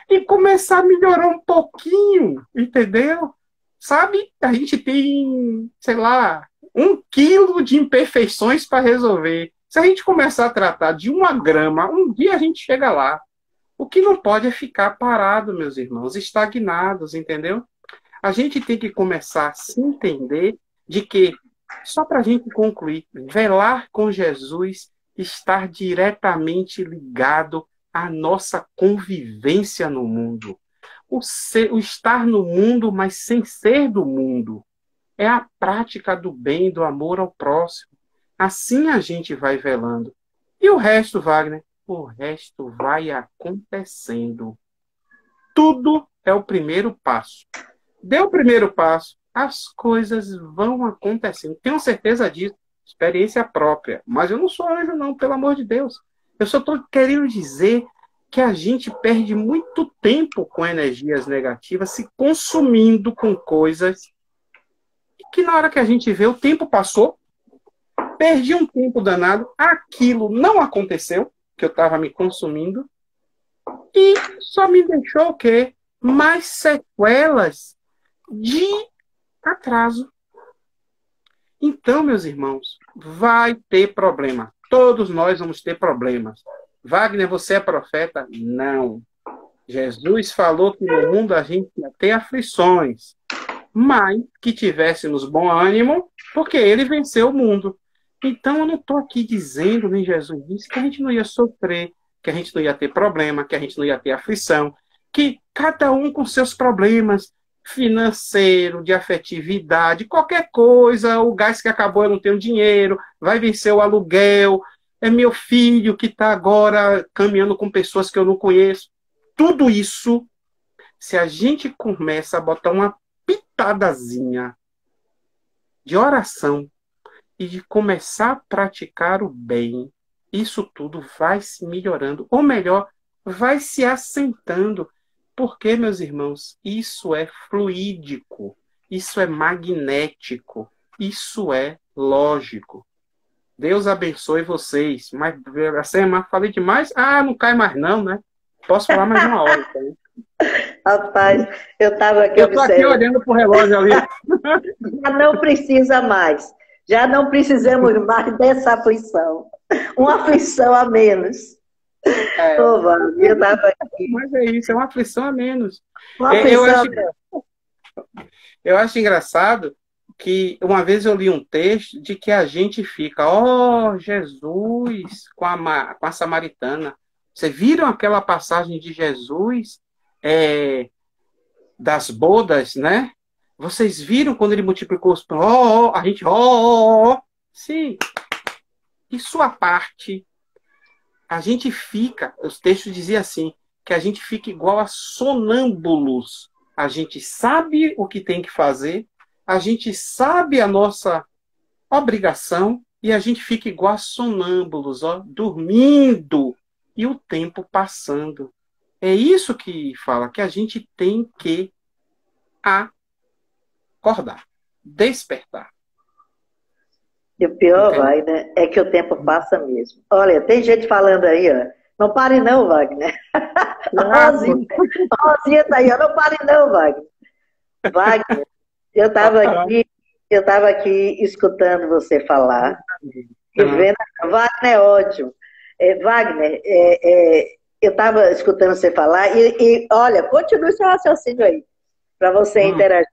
e começar a melhorar um pouquinho, entendeu? Sabe? A gente tem, sei lá, 1 quilo de imperfeições para resolver. Se a gente começar a tratar de 1 grama, um dia a gente chega lá. O que não pode é ficar parado, meus irmãos, estagnados, entendeu? A gente tem que começar a se entender de que, só para a gente concluir, velar com Jesus, estar diretamente ligado à nossa convivência no mundo. O estar no mundo, mas sem ser do mundo. É a prática do bem, do amor ao próximo. Assim a gente vai velando. E o resto, Wagner? O resto vai acontecendo. Tudo é o primeiro passo. Deu o primeiro passo, as coisas vão acontecendo. Tenho certeza disso, experiência própria. Mas eu não sou anjo, não, pelo amor de Deus. Eu só estou querendo dizer que a gente perde muito tempo com energias negativas, se consumindo com coisas que na hora que a gente vê, o tempo passou, perdi um tempo danado, aquilo não aconteceu, que eu estava me consumindo, e só me deixou o quê? Mais sequelas de atraso. Então, meus irmãos, vai ter problema. Todos nós vamos ter problemas. Wagner, você é profeta? Não. Jesus falou que no mundo a gente ia ter aflições, mas que tivéssemos bom ânimo, porque ele venceu o mundo. Então, eu não estou aqui dizendo, nem Jesus disse, que a gente não ia sofrer, que a gente não ia ter problema, que a gente não ia ter aflição, que cada um com seus problemas, financeiro, de afetividade, qualquer coisa, o gás que acabou, eu não tenho dinheiro, vai vencer o aluguel, é meu filho que está agora caminhando com pessoas que eu não conheço. Tudo isso, se a gente começa a botar uma pitadazinha de oração e de começar a praticar o bem, isso tudo vai se melhorando, ou melhor, vai se assentando. Porque, meus irmãos, isso é fluídico, isso é magnético, isso é lógico. Deus abençoe vocês. Mas, Sema, falei demais? Ah, não cai mais não, né? Posso falar mais 1 hora. Então. Rapaz, eu estava aqui eu estou aqui olhando para o relógio ali. Já não precisa mais. Já não precisamos mais dessa aflição. Uma aflição a menos. Eu estava aqui. Mas é isso, é uma aflição a menos. Uma aflição eu acho engraçado que uma vez eu li um texto de que a gente fica, Jesus, com a samaritana. Vocês viram aquela passagem de Jesus das bodas, né? Vocês viram quando ele multiplicou os pães? A gente, Sim. E sua parte, a gente fica, os textos diziam assim, que a gente fica igual a sonâmbulos. A gente sabe o que tem que fazer, a gente sabe a nossa obrigação e a gente fica igual a sonâmbulos, dormindo e o tempo passando. É isso que fala, que a gente tem que acordar, despertar. E o pior, Wagner, é que o tempo passa mesmo. Olha, tem gente falando aí, ó. Não pare não, Wagner. Rosinha tá aí, ó. Não pare não, Wagner. Wagner, eu estava aqui escutando você falar. E vendo, Wagner é ótimo. Wagner, eu estava escutando você falar e olha, continue seu raciocínio aí, para você interagir.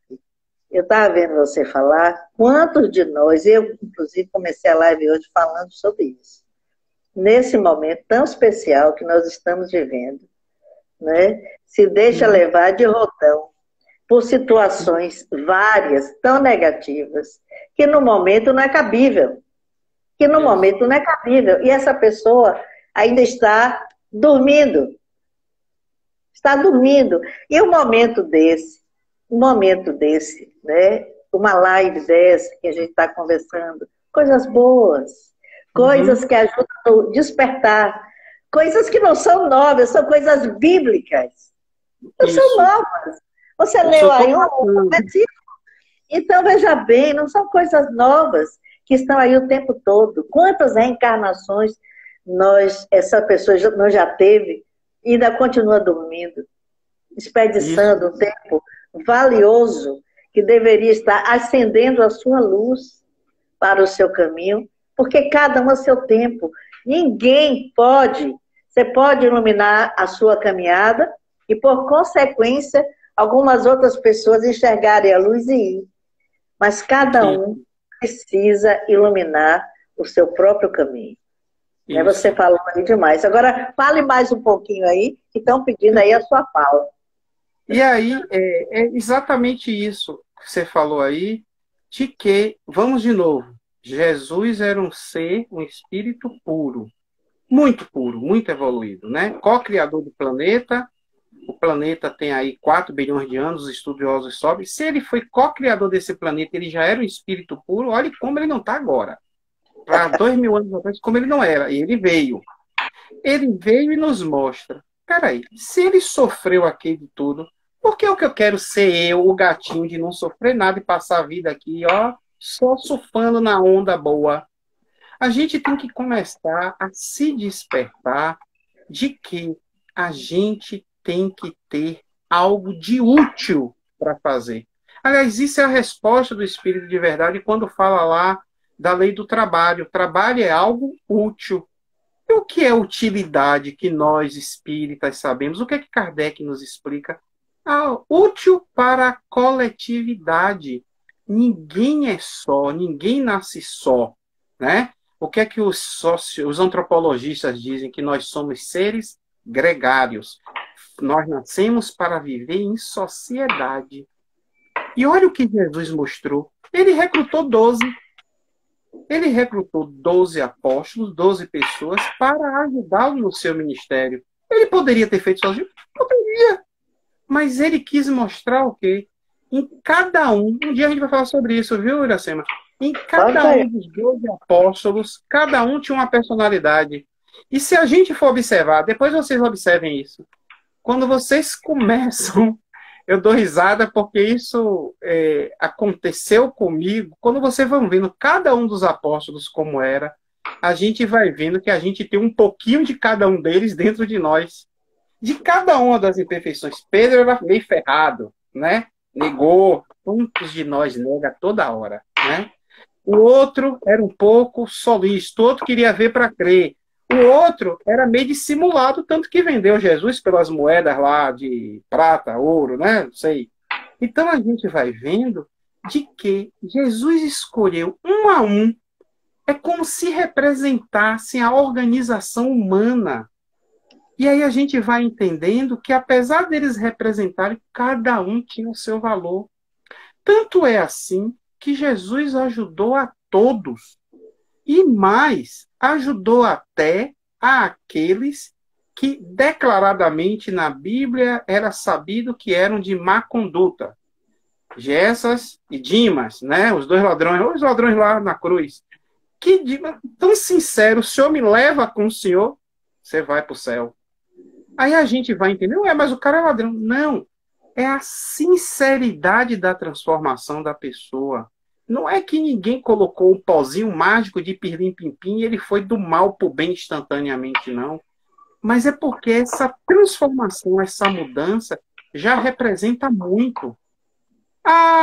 Eu estava vendo você falar, quantos de nós, eu inclusive comecei a live hoje falando sobre isso. Nesse momento tão especial que nós estamos vivendo, né? Se deixa levar de rodão por situações várias, tão negativas, que no momento não é cabível. E essa pessoa ainda está dormindo. E um momento desse, né? Uma live dessa que a gente está conversando, coisas boas, coisas que ajudam a despertar, coisas que não são novas, são coisas bíblicas. Não são novas. Você leu aí um versículo. Então, veja bem, não são coisas novas que estão aí o tempo todo. Quantas reencarnações essa pessoa não já teve e ainda continua dormindo, desperdiçando um tempo valioso que deveria estar acendendo a sua luz para o seu caminho, porque cada um a seu tempo. Ninguém pode, você pode iluminar a sua caminhada e, por consequência, algumas outras pessoas enxergarem a luz e ir. Mas cada um precisa iluminar o seu próprio caminho. Você falou aí demais. Agora, fale mais um pouquinho aí, que estão pedindo aí a sua fala. E aí, é exatamente isso que você falou aí, de que, vamos de novo, Jesus era um ser, um espírito puro, muito evoluído, né? Co-criador do planeta, o planeta tem aí 4 bilhões de anos, os estudiosos sobem. Se ele foi co-criador desse planeta, ele já era um espírito puro, olha como ele não está agora. Para 2000 anos atrás, como ele não era. E ele veio. Ele veio e nos mostra. Peraí, se ele sofreu aqui de tudo, por que o que eu quero ser eu, o gatinho, de não sofrer nada e passar a vida aqui, ó, só surfando na onda boa? A gente tem que começar a se despertar de que a gente tem que ter algo de útil para fazer. Aliás, isso é a resposta do Espírito de Verdade quando fala lá da lei do trabalho. O trabalho é algo útil. E o que é utilidade que nós espíritas sabemos? O que é que Kardec nos explica? Útil para a coletividade. Ninguém é só, ninguém nasce só, né? O que é que os antropologistas dizem? Que nós somos seres gregários. Nós nascemos para viver em sociedade. E olha o que Jesus mostrou. Ele recrutou 12. Ele recrutou 12 apóstolos, 12 pessoas, para ajudá-lo no seu ministério. Ele poderia ter feito sozinho? Poderia. Mas ele quis mostrar o quê? Em cada um dia a gente vai falar sobre isso, viu, Iracema? Em cada um dos 12 apóstolos, cada um tinha uma personalidade. E se a gente for observar, depois vocês observem isso. Quando vocês começam, eu dou risada porque isso aconteceu comigo. Quando vocês vão vendo cada um dos apóstolos como era, a gente vai vendo que a gente tem um pouquinho de cada um deles dentro de nós. De cada uma das imperfeições. Pedro era meio ferrado, né? Negou. Muitos de nós nega toda hora, né? O outro era um pouco solista, o outro queria ver para crer. O outro era meio dissimulado, tanto que vendeu Jesus pelas moedas lá de prata, ouro, né? Não sei. Então a gente vai vendo de que Jesus escolheu um a um. É como se representassem a organização humana. E aí a gente vai entendendo que, apesar deles representarem, cada um tinha o seu valor. Tanto é assim que Jesus ajudou a todos. E mais, ajudou até àqueles que declaradamente na Bíblia era sabido que eram de má conduta. Jessas e Dimas, né? Os ladrões lá na cruz. Que tão sincero, o Senhor me leva com o Senhor, você vai para o céu. Aí a gente vai entender, mas o cara é ladrão. Não, é a sinceridade da transformação da pessoa. Não é que ninguém colocou um pozinho mágico de pirlim-pim-pim e ele foi do mal para o bem instantaneamente, não. Mas é porque essa transformação, essa mudança, já representa muito.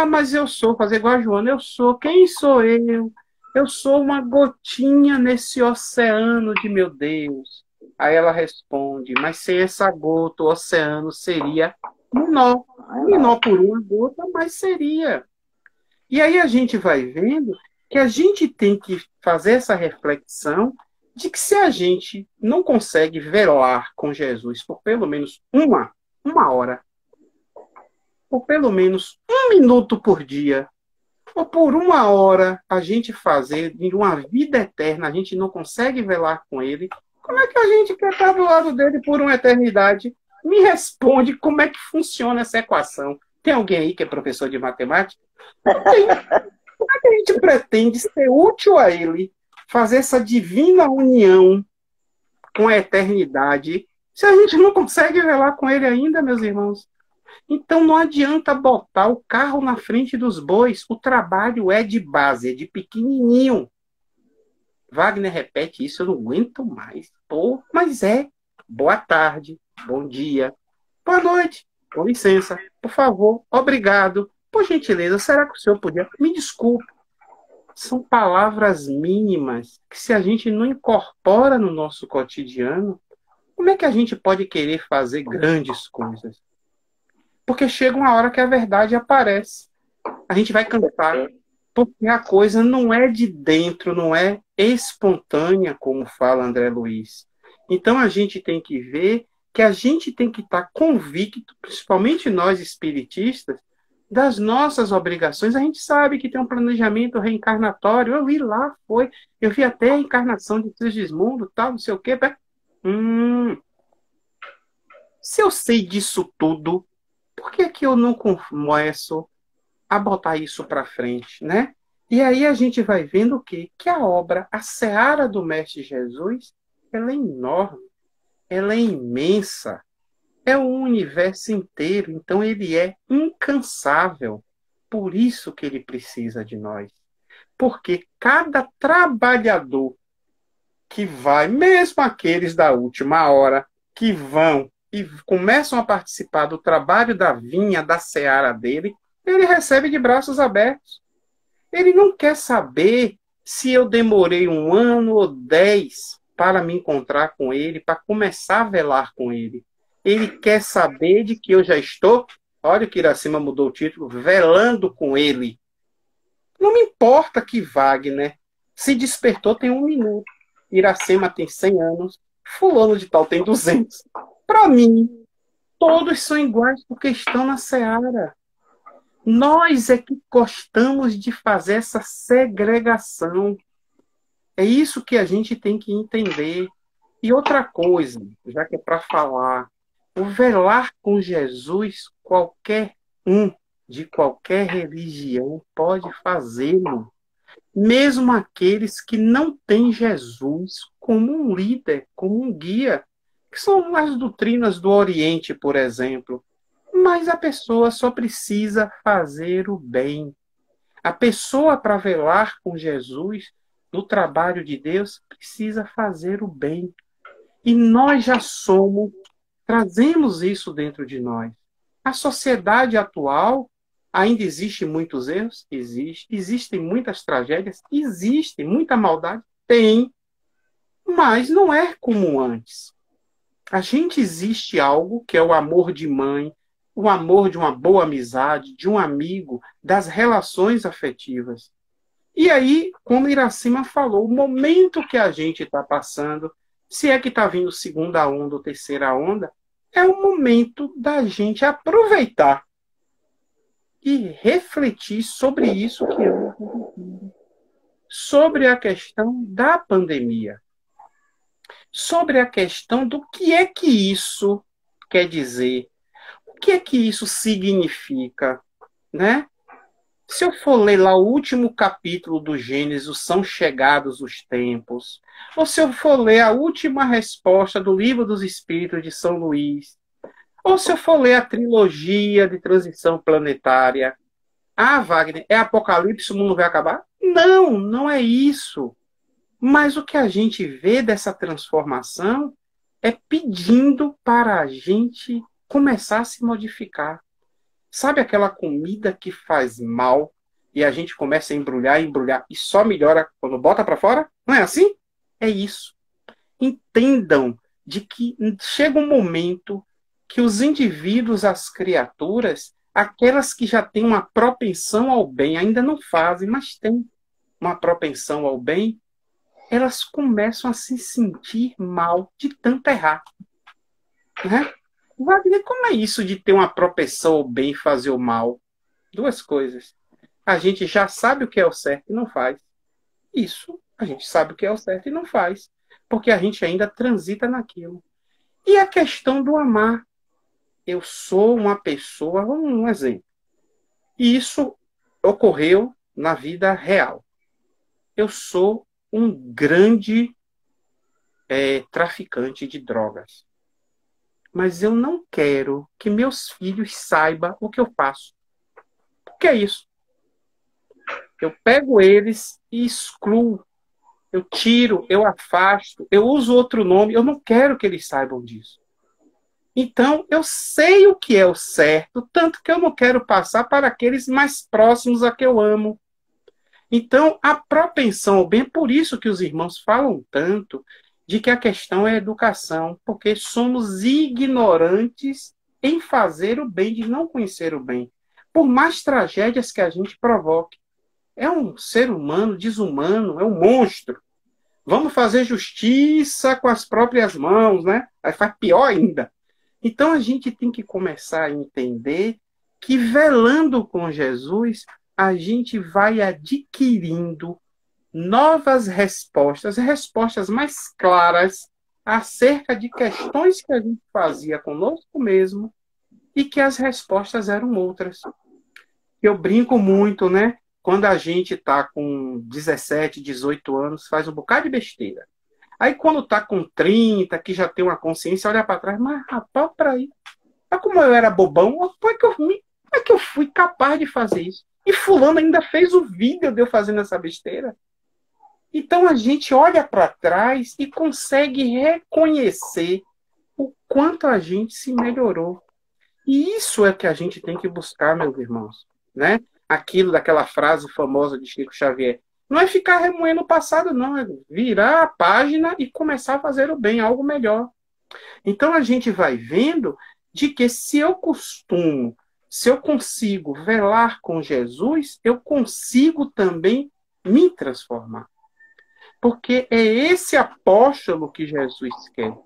Mas eu sou, fazer igual a Joana, eu sou. Quem sou eu? Eu sou uma gotinha nesse oceano de meu Deus. Aí ela responde, mas sem essa gota, o oceano seria menor. Menor por uma gota, mas seria. E aí a gente vai vendo que a gente tem que fazer essa reflexão de que se a gente não consegue velar com Jesus por pelo menos uma hora, por pelo menos 1 minuto por dia, ou por 1 hora a gente fazer de uma vida eterna, a gente não consegue velar com ele, como é que a gente quer estar do lado dele por uma eternidade? Me responde como é que funciona essa equação. Tem alguém aí que é professor de matemática? Não tem. Como é que a gente pretende ser útil a ele, fazer essa divina união com a eternidade, se a gente não consegue velar com ele ainda, meus irmãos? Então não adianta botar o carro na frente dos bois. O trabalho é de base, é de pequenininho. Wagner repete isso, eu não aguento mais. Pô, mas é. Boa tarde, bom dia, boa noite, com licença, por favor, obrigado, por gentileza, será que o senhor podia? Me desculpe. São palavras mínimas que, se a gente não incorpora no nosso cotidiano, como é que a gente pode querer fazer grandes coisas? Porque chega uma hora que a verdade aparece. A gente vai cansar, porque a coisa não é de dentro, não é espontânea, como fala André Luiz. Então a gente tem que ver que a gente tem que estar convicto, principalmente nós espiritistas, das nossas obrigações. A gente sabe que tem um planejamento reencarnatório. Eu vi lá, eu vi até a encarnação de Sigismundo, tal, não sei o quê. Se eu sei disso tudo, por que que eu não começo a botar isso para frente, né? E aí a gente vai vendo o quê? Que a obra, a seara do Mestre Jesus, ela é enorme, ela é imensa, é o universo inteiro, então ele é incansável. Por isso que ele precisa de nós. Porque cada trabalhador que vai, mesmo aqueles da última hora, que vão e começam a participar do trabalho da vinha, da seara dele, ele recebe de braços abertos. Ele não quer saber se eu demorei 1 ano ou 10 para me encontrar com ele, para começar a velar com ele. Ele quer saber de que eu já estou, olha que Iracema mudou o título, velando com ele. Não me importa que Wagner se despertou tem 1 minuto, Iracema tem 100 anos, fulano de tal tem 200. Para mim, todos são iguais porque estão na seara. Nós é que gostamos de fazer essa segregação. É isso que a gente tem que entender. E outra coisa, já que é para falar, o velar com Jesus, qualquer um de qualquer religião pode fazê-lo. Mesmo aqueles que não têm Jesus como um líder, como um guia, que são as doutrinas do Oriente, por exemplo. Mas a pessoa só precisa fazer o bem. A pessoa, para velar com Jesus, no trabalho de Deus, precisa fazer o bem. E nós já somos, trazemos isso dentro de nós. A sociedade atual, ainda existe muitos erros? Existe. Existem muitas tragédias? Existem. Muita maldade? Tem. Mas não é como antes. A gente existe algo que é o amor de mãe, o amor de uma boa amizade, de um amigo, das relações afetivas. E aí, como Iracema falou, o momento que a gente está passando, se é que está vindo segunda onda ou terceira onda, é o momento da gente aproveitar e refletir sobre isso que eu sobre a questão da pandemia, sobre a questão do que é que isso quer dizer, o que é que isso significa, né? Se eu for ler lá o último capítulo do Gênesis, são chegados os tempos, ou se eu for ler a última resposta do Livro dos Espíritos de São Luís, ou se eu for ler a trilogia de transição planetária, Wagner, é Apocalipse, o mundo vai acabar? Não, não é isso. Mas o que a gente vê dessa transformação é pedindo para a gente começar a se modificar. Sabe aquela comida que faz mal e a gente começa a embrulhar, embrulhar e só melhora quando bota para fora? Não é assim? É isso. Entendam de que chega um momento que os indivíduos, as criaturas, aquelas que já têm uma propensão ao bem, ainda não fazem, mas têm uma propensão ao bem, elas começam a se sentir mal de tanto errar. Né? Wagner, como é isso de ter uma propensão ao bem e fazer o mal? Duas coisas. A gente já sabe o que é o certo e não faz. Isso, a gente sabe o que é o certo e não faz. Porque a gente ainda transita naquilo. E a questão do amar. Eu sou uma pessoa, um exemplo. E isso ocorreu na vida real. Eu sou um grande traficante de drogas. Mas eu não quero que meus filhos saibam o que eu faço. O que é isso? Eu pego eles e excluo. eu tiro, eu afasto, eu uso outro nome, eu não quero que eles saibam disso. Então, eu sei o que é o certo, tanto que eu não quero passar para aqueles mais próximos a que eu amo. Então, a propensão ao bem, é por isso que os irmãos falam tanto de que a questão é a educação, porque somos ignorantes em fazer o bem, de não conhecer o bem. Por mais tragédias que a gente provoque. É um ser humano desumano, é um monstro. Vamos fazer justiça com as próprias mãos, né? Aí faz pior ainda. Então a gente tem que começar a entender que velando com Jesus, a gente vai adquirindo novas respostas, respostas mais claras acerca de questões que a gente fazia conosco mesmo e que as respostas eram outras. Eu brinco muito, né? Quando a gente está com 17, 18 anos, faz um bocado de besteira. Aí quando está com 30, que já tem uma consciência, olha para trás, mas rapaz, peraí. Mas como eu era bobão, como é que eu fui capaz de fazer isso? E fulano ainda fez o vídeo de eu fazendo essa besteira. Então a gente olha para trás e consegue reconhecer o quanto a gente se melhorou. E isso é que a gente tem que buscar, meus irmãos, né? Aquilo daquela frase famosa de Chico Xavier. Não é ficar remoendo o passado, não. É virar a página e começar a fazer o bem, algo melhor. Então a gente vai vendo de que se eu consigo velar com Jesus, eu consigo também me transformar. Porque é esse apóstolo que Jesus quer,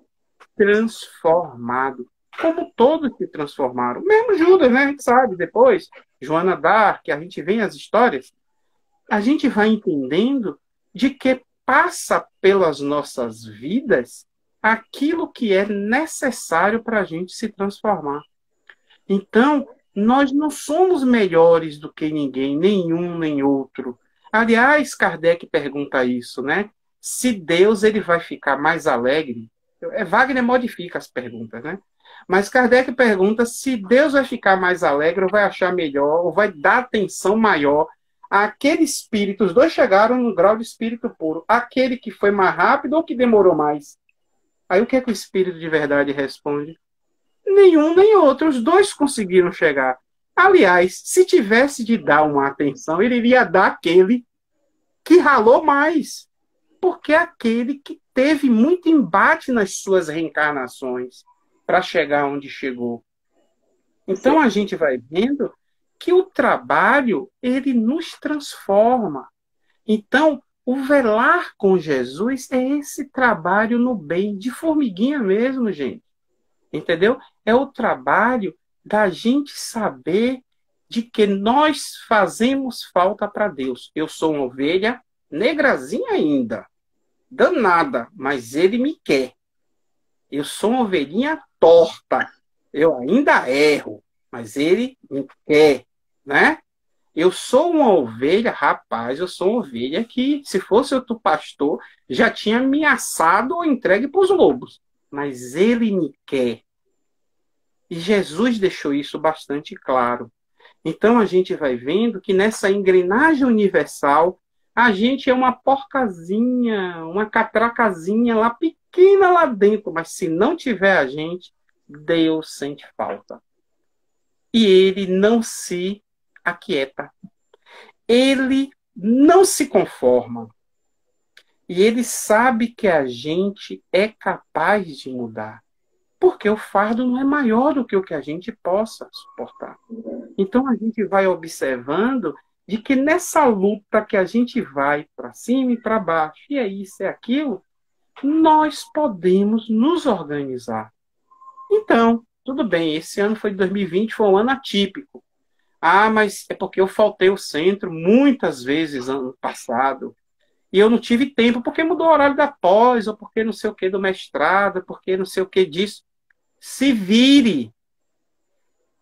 transformado. Como todos se transformaram. Mesmo Judas, né? A gente sabe depois. Joana d'Arc, a gente vê as histórias. A gente vai entendendo de que passa pelas nossas vidas aquilo que é necessário para a gente se transformar. Então, nós não somos melhores do que ninguém, nenhum nem outro. Aliás, Kardec pergunta isso, né? Se Deus ele vai ficar mais alegre. Wagner modifica as perguntas, né? Mas Kardec pergunta se Deus vai ficar mais alegre, ou vai achar melhor, ou vai dar atenção maior àquele espírito. Os dois chegaram no grau de espírito puro. Aquele que foi mais rápido ou que demorou mais? Aí o que é que o espírito de verdade responde? Nenhum nem outro. Os dois conseguiram chegar. Aliás, se tivesse de dar uma atenção, ele iria dar aquele que ralou mais. Porque é aquele que teve muito embate nas suas reencarnações para chegar onde chegou. Então a gente vai vendo que o trabalho, ele nos transforma. Então, o velar com Jesus é esse trabalho no bem, de formiguinha mesmo, gente. Entendeu? É o trabalho da gente saber de que nós fazemos falta para Deus. Eu sou uma ovelha negrazinha ainda, danada, mas ele me quer. Eu sou uma ovelhinha torta, eu ainda erro, mas ele me quer, né? Eu sou uma ovelha, rapaz, eu sou uma ovelha que, se fosse outro pastor, já tinha me assado ou entregue para os lobos. Mas ele me quer. E Jesus deixou isso bastante claro. Então a gente vai vendo que nessa engrenagem universal, a gente é uma porcazinha, uma catracazinha lá pequena lá dentro, mas se não tiver a gente, Deus sente falta. E ele não se aquieta. Ele não se conforma. E ele sabe que a gente é capaz de mudar. Porque o fardo não é maior do que o que a gente possa suportar. Então a gente vai observando de que nessa luta que a gente vai para cima e para baixo, e é isso, é aquilo, nós podemos nos organizar. Então, tudo bem, esse ano foi 2020, foi um ano atípico. Ah, mas é porque eu faltei o centro muitas vezes ano passado. E eu não tive tempo, porque mudou o horário da pós, ou porque não sei o que do mestrado, porque não sei o que disso. Se vire.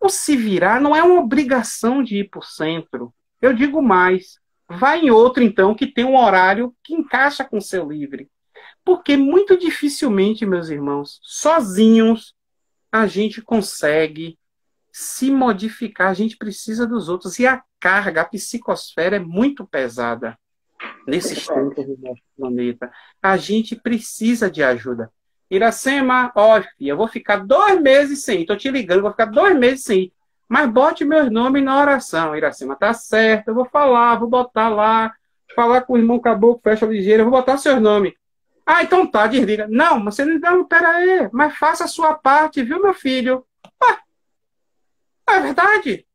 O se virar não é uma obrigação de ir para o centro. Eu digo mais. Vá em outro, então, que tem um horário que encaixa com o seu livre. Porque muito dificilmente, meus irmãos, sozinhos, a gente consegue se modificar. A gente precisa dos outros. E a carga, a psicosfera é muito pesada. nesses tempos do nosso planeta. A gente precisa de ajuda. Iracema, ó, filha, eu vou ficar 2 meses sem ir. Tô te ligando, vou ficar 2 meses sem ir. Mas bote meus nomes na oração, Iracema. Tá certo, eu vou falar, vou botar lá, falar com o irmão Caboclo, fecha ligeira, eu vou botar seus nomes. Ah, então tá, desliga. Não, mas você não, pera aí, mas faça a sua parte, viu, meu filho? Ah, é verdade.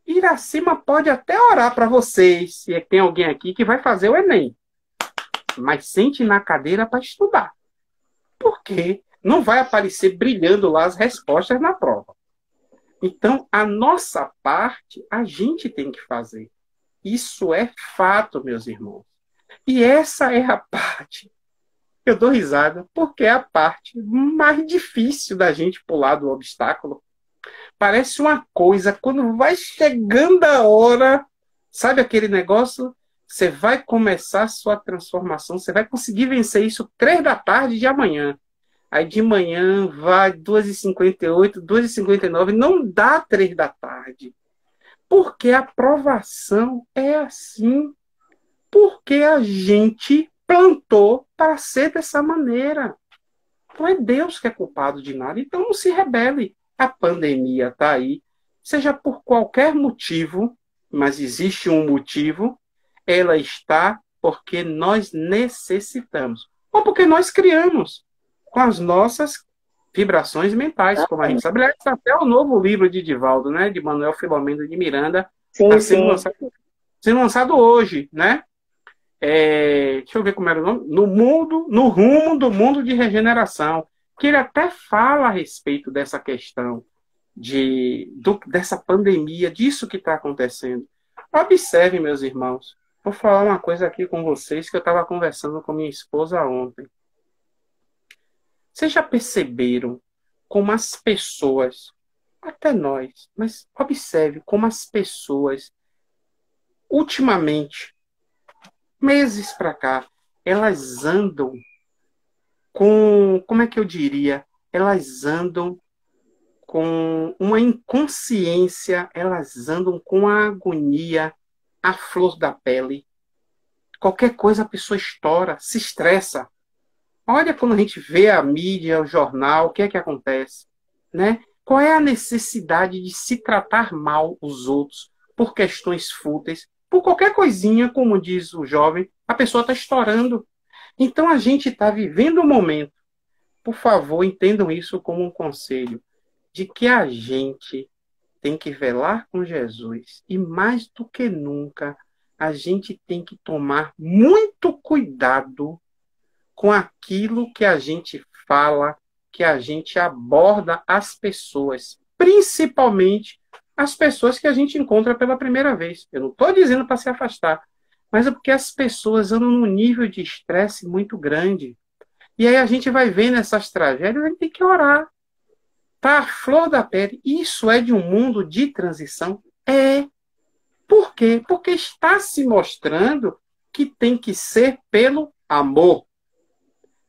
Iracema pode até orar para vocês, se tem alguém aqui que vai fazer o Enem. Mas sente na cadeira para estudar. Porque não vai aparecer brilhando lá as respostas na prova. Então, a nossa parte, a gente tem que fazer. Isso é fato, meus irmãos. E essa é a parte, eu dou risada, porque é a parte mais difícil da gente pular do obstáculo. Parece uma coisa, quando vai chegando a hora, sabe aquele negócio? Você vai começar a sua transformação, você vai conseguir vencer isso 3 da tarde de amanhã. Aí de manhã vai 2h58, 2h59, não dá 3 da tarde. Porque a provação é assim. Porque a gente plantou para ser dessa maneira. Não é Deus que é culpado de nada, então não se rebele. A pandemia está aí, seja por qualquer motivo, mas existe um motivo, ela está porque nós necessitamos. Ou porque nós criamos com as nossas vibrações mentais, como a gente sabe. Aliás, até o novo livro de Divaldo, né, de Manuel Filomeno de Miranda, está sendo lançado hoje, né? Deixa eu ver como era o nome. No rumo do mundo de regeneração. Que ele até fala a respeito dessa questão dessa pandemia, disso que está acontecendo. Observem, meus irmãos. Vou falar uma coisa aqui com vocês que eu estava conversando com minha esposa ontem. Vocês já perceberam como as pessoas, até nós, mas observe como as pessoas, ultimamente, meses para cá, elas andam como é que eu diria? Elas andam com uma inconsciência, elas andam com a agonia à flor da pele. Qualquer coisa a pessoa estoura, se estressa. Olha quando a gente vê a mídia, o jornal, o que é que acontece, né? Qual é a necessidade de se tratar mal os outros por questões fúteis? Por qualquer coisinha, como diz o jovem, a pessoa está estourando. Então a gente está vivendo um momento, por favor, entendam isso como um conselho, de que a gente tem que velar com Jesus e mais do que nunca, a gente tem que tomar muito cuidado com aquilo que a gente fala, que a gente aborda as pessoas, principalmente as pessoas que a gente encontra pela primeira vez. Eu não estou dizendo para se afastar, mas é porque as pessoas andam num nível de estresse muito grande. E aí a gente vai vendo essas tragédias, a gente tem que orar. Tá a flor da pele. Isso é de um mundo de transição? É. Por quê? Porque está se mostrando que tem que ser pelo amor.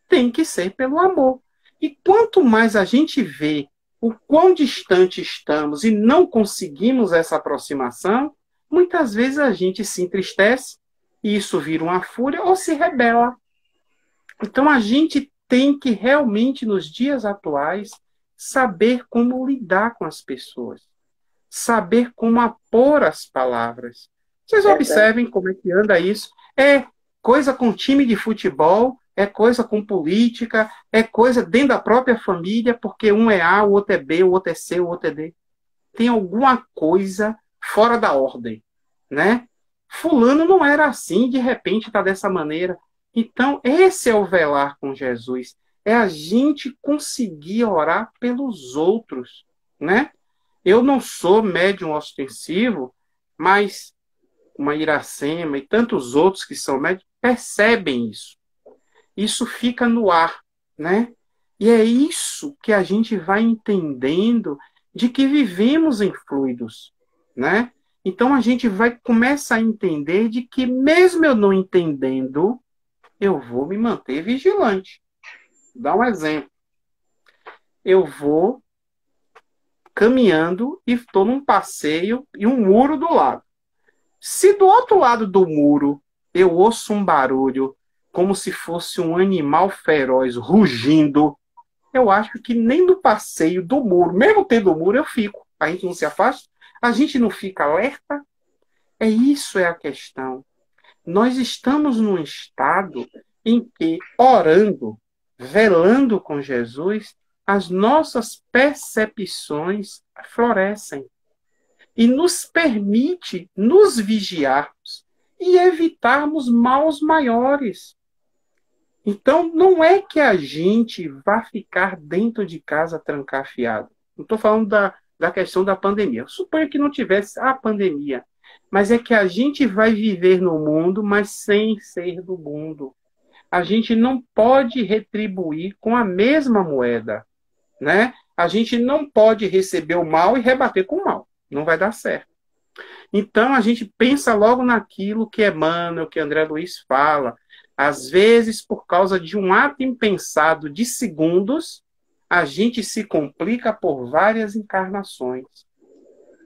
Tem que ser pelo amor. E quanto mais a gente vê o quão distante estamos e não conseguimos essa aproximação, muitas vezes a gente se entristece, e isso vira uma fúria ou se rebela. Então a gente tem que realmente, nos dias atuais, saber como lidar com as pessoas. Saber como apor as palavras. Vocês observem como é que anda isso. É coisa com time de futebol, é coisa com política, é coisa dentro da própria família, porque um é A, o outro é B, o outro é C, o outro é D. Tem alguma coisa fora da ordem, né? Fulano não era assim, de repente está dessa maneira. Então, esse é o velar com Jesus. É a gente conseguir orar pelos outros, né? Eu não sou médium ostensivo, mas uma Iracema e tantos outros que são médiums percebem isso. Isso fica no ar, né? E é isso que a gente vai entendendo de que vivemos em fluidos, né? Então a gente vai começar a entender de que mesmo eu não entendendo, eu vou me manter vigilante. Vou dar um exemplo. Eu vou caminhando e estou num passeio e um muro do lado. Se do outro lado do muro eu ouço um barulho como se fosse um animal feroz rugindo, eu acho que nem no passeio do muro, mesmo tendo o muro, eu fico. A gente não se afasta, a gente não fica alerta. Isso é a questão. Nós estamos num estado em que, orando, velando com Jesus, as nossas percepções florescem e nos permite nos vigiarmos e evitarmos maus maiores. Então, não é que a gente vá ficar dentro de casa trancafiado. Não estou falando da questão da pandemia. Suponho que não tivesse a pandemia. Mas é que a gente vai viver no mundo, mas sem ser do mundo. A gente não pode retribuir com a mesma moeda, né? A gente não pode receber o mal e rebater com o mal. Não vai dar certo. Então, a gente pensa logo naquilo que Emmanuel, que André Luiz fala. Às vezes, por causa de um ato impensado de segundos, a gente se complica por várias encarnações.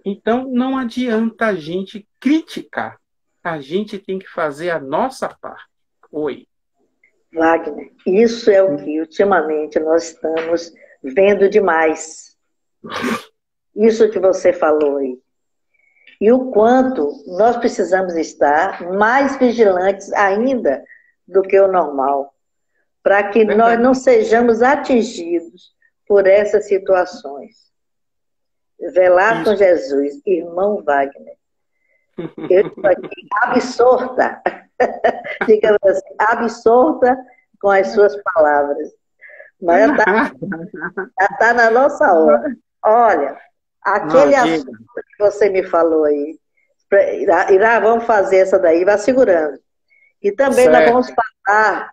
Então, não adianta a gente criticar. A gente tem que fazer a nossa parte. Oi. Wagner, isso é o que ultimamente nós estamos vendo demais. Isso que você falou aí. E o quanto nós precisamos estar mais vigilantes ainda do que o normal, para que nós não sejamos atingidos por essas situações. Velar com Jesus, irmão Wagner. Eu estou aqui absorta, digamos assim, absorta com as suas palavras. Mas já está na nossa hora. Olha, aquele assunto que você me falou aí, vamos fazer essa daí, vai segurando. E também nós vamos falar,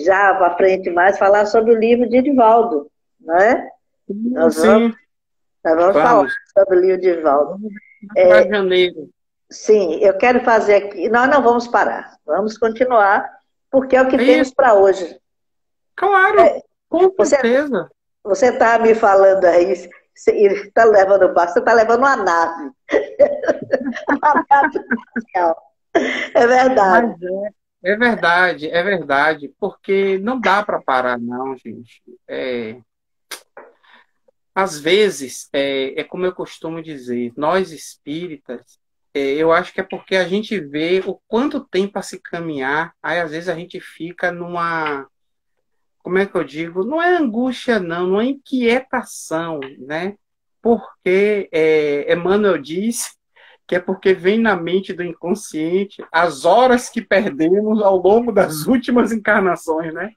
já para frente mais, falar sobre o livro de Edivaldo, não é? Nós vamos falar sobre o livro de Edivaldo. Para janeiro. Sim, eu quero fazer aqui. Nós não vamos parar, vamos continuar, porque é o que temos para hoje. Claro, com certeza. Você está me falando aí, está levando o barco, você está levando uma nave. Uma nave espacial. É verdade. É verdade, porque não dá para parar, não, gente. Às vezes, é como eu costumo dizer, nós espíritas, eu acho que é porque a gente vê o quanto tem para se caminhar, aí às vezes a gente fica numa, como é que eu digo? Não é angústia, não é inquietação, né? Porque Emmanuel diz que é porque vem na mente do inconsciente as horas que perdemos ao longo das últimas encarnações, né?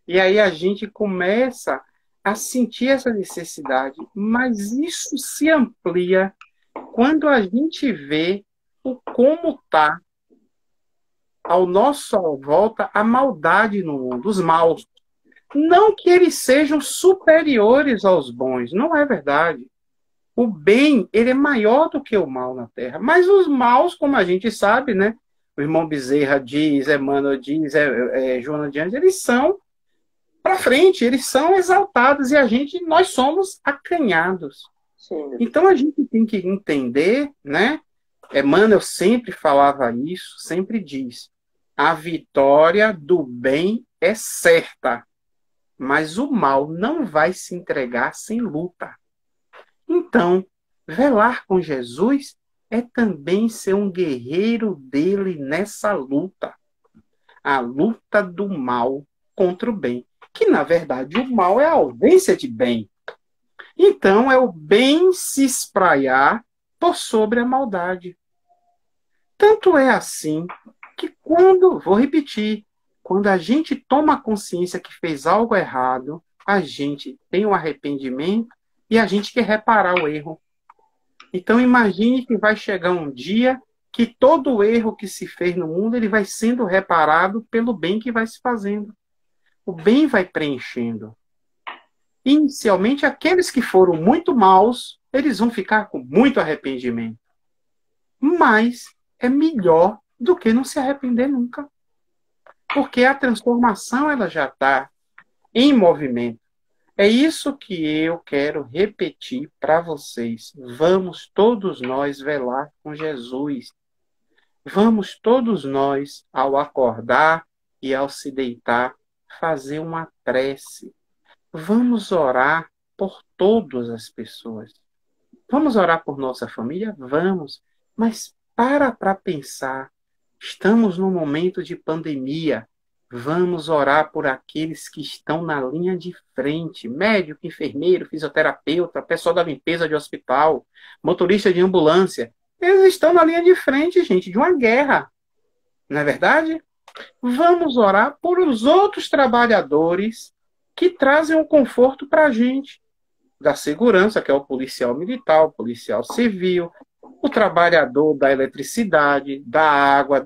E aí a gente começa a sentir essa necessidade, mas isso se amplia quando a gente vê o como está ao nosso volta a maldade no mundo, os maus. Não que eles sejam superiores aos bons, não é verdade. O bem, ele é maior do que o mal na Terra. Mas os maus, como a gente sabe, né? O irmão Bezerra diz, Emmanuel diz, Joana de Anjos, eles são para frente, eles são exaltados e nós somos acanhados. Sim. Então a gente tem que entender, né? Emmanuel sempre falava isso, sempre diz, a vitória do bem é certa, mas o mal não vai se entregar sem luta. Então, velar com Jesus é também ser um guerreiro dele nessa luta. A luta do mal contra o bem. Que, na verdade, o mal é a ausência de bem. Então, é o bem se espraiar por sobre a maldade. Tanto é assim que vou repetir, quando a gente toma consciência que fez algo errado, a gente tem um arrependimento e a gente quer reparar o erro. Então imagine que vai chegar um dia que todo o erro que se fez no mundo ele vai sendo reparado pelo bem que vai se fazendo. O bem vai preenchendo. Inicialmente, aqueles que foram muito maus, eles vão ficar com muito arrependimento. Mas é melhor do que não se arrepender nunca. Porque a transformação ela já está em movimento. É isso que eu quero repetir para vocês. Vamos todos nós velar com Jesus. Vamos todos nós, ao acordar e ao se deitar, fazer uma prece. Vamos orar por todas as pessoas. Vamos orar por nossa família? Vamos. Mas para pensar. Estamos num momento de pandemia. Vamos orar por aqueles que estão na linha de frente. Médico, enfermeiro, fisioterapeuta, pessoal da limpeza de hospital, motorista de ambulância. Eles estão na linha de frente, gente, de uma guerra. Não é verdade? Vamos orar por os outros trabalhadores que trazem um conforto para a gente. Da segurança, que é o policial militar, o policial civil, o trabalhador da eletricidade, da água,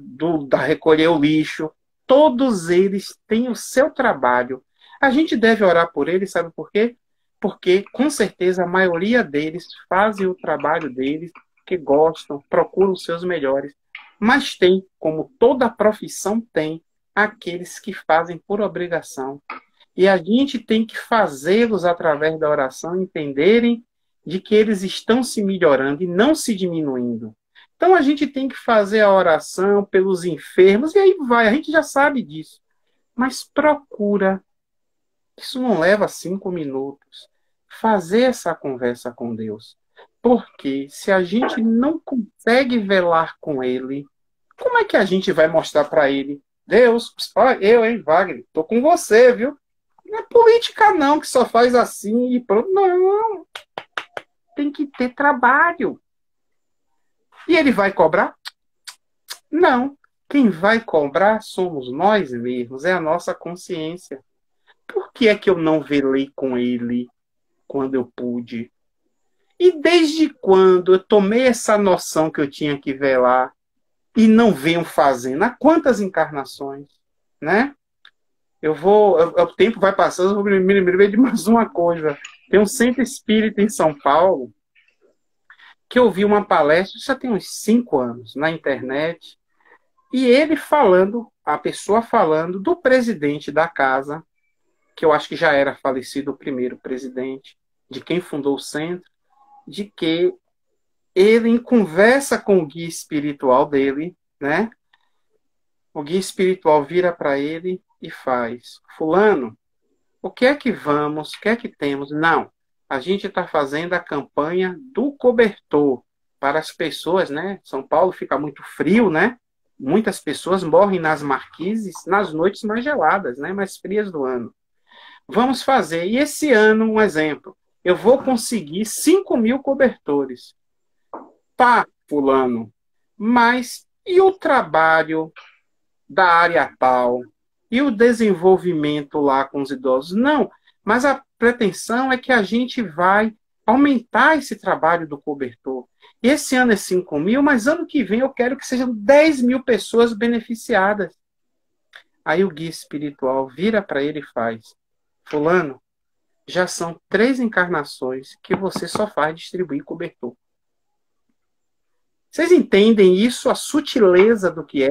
da recolher o lixo. Todos eles têm o seu trabalho. A gente deve orar por eles, sabe por quê? Porque, com certeza, a maioria deles fazem o trabalho deles, que gostam, procuram os seus melhores. Mas tem, como toda profissão tem, aqueles que fazem por obrigação. E a gente tem que fazê-los, através da oração, entenderem de que eles estão se melhorando e não se diminuindo. Então a gente tem que fazer a oração pelos enfermos, e aí vai, a gente já sabe disso. Mas procura, isso não leva 5 minutos, fazer essa conversa com Deus. Porque se a gente não consegue velar com Ele, como é que a gente vai mostrar para Ele? Deus, olha, hein, Wagner, estou com você, viu? Não é política não, que só faz assim e pronto. Não, tem que ter trabalho. E ele vai cobrar? Não. Quem vai cobrar somos nós mesmos, é a nossa consciência. Por que é que eu não velei com ele quando eu pude? E desde quando eu tomei essa noção que eu tinha que velar e não venho fazendo? Há quantas encarnações, né? O tempo vai passando, eu vou me lembrar de mais uma coisa. Tem um centro espírita em São Paulo que eu vi uma palestra, já tem uns 5 anos, na internet, e ele falando, a pessoa falando do presidente da casa, que eu acho que já era falecido o primeiro presidente, de quem fundou o centro, de que ele, em conversa com o guia espiritual dele, né? O guia espiritual vira para ele e faz: fulano, o que é que vamos, o que é que temos? Não, a gente está fazendo a campanha do cobertor para as pessoas, né? São Paulo fica muito frio, né? Muitas pessoas morrem nas marquises nas noites mais geladas, né? Mais frias do ano. Vamos fazer. E esse ano, um exemplo, eu vou conseguir 5.000 cobertores. Tá, fulano, mas e o trabalho da área tal? E o desenvolvimento lá com os idosos? Não, mas a pretensão é que a gente vai aumentar esse trabalho do cobertor. Esse ano é 5.000, mas ano que vem eu quero que sejam 10.000 pessoas beneficiadas. Aí o guia espiritual vira para ele e faz: fulano, já são 3 encarnações que você só faz distribuir cobertor. Vocês entendem isso, a sutileza do que é?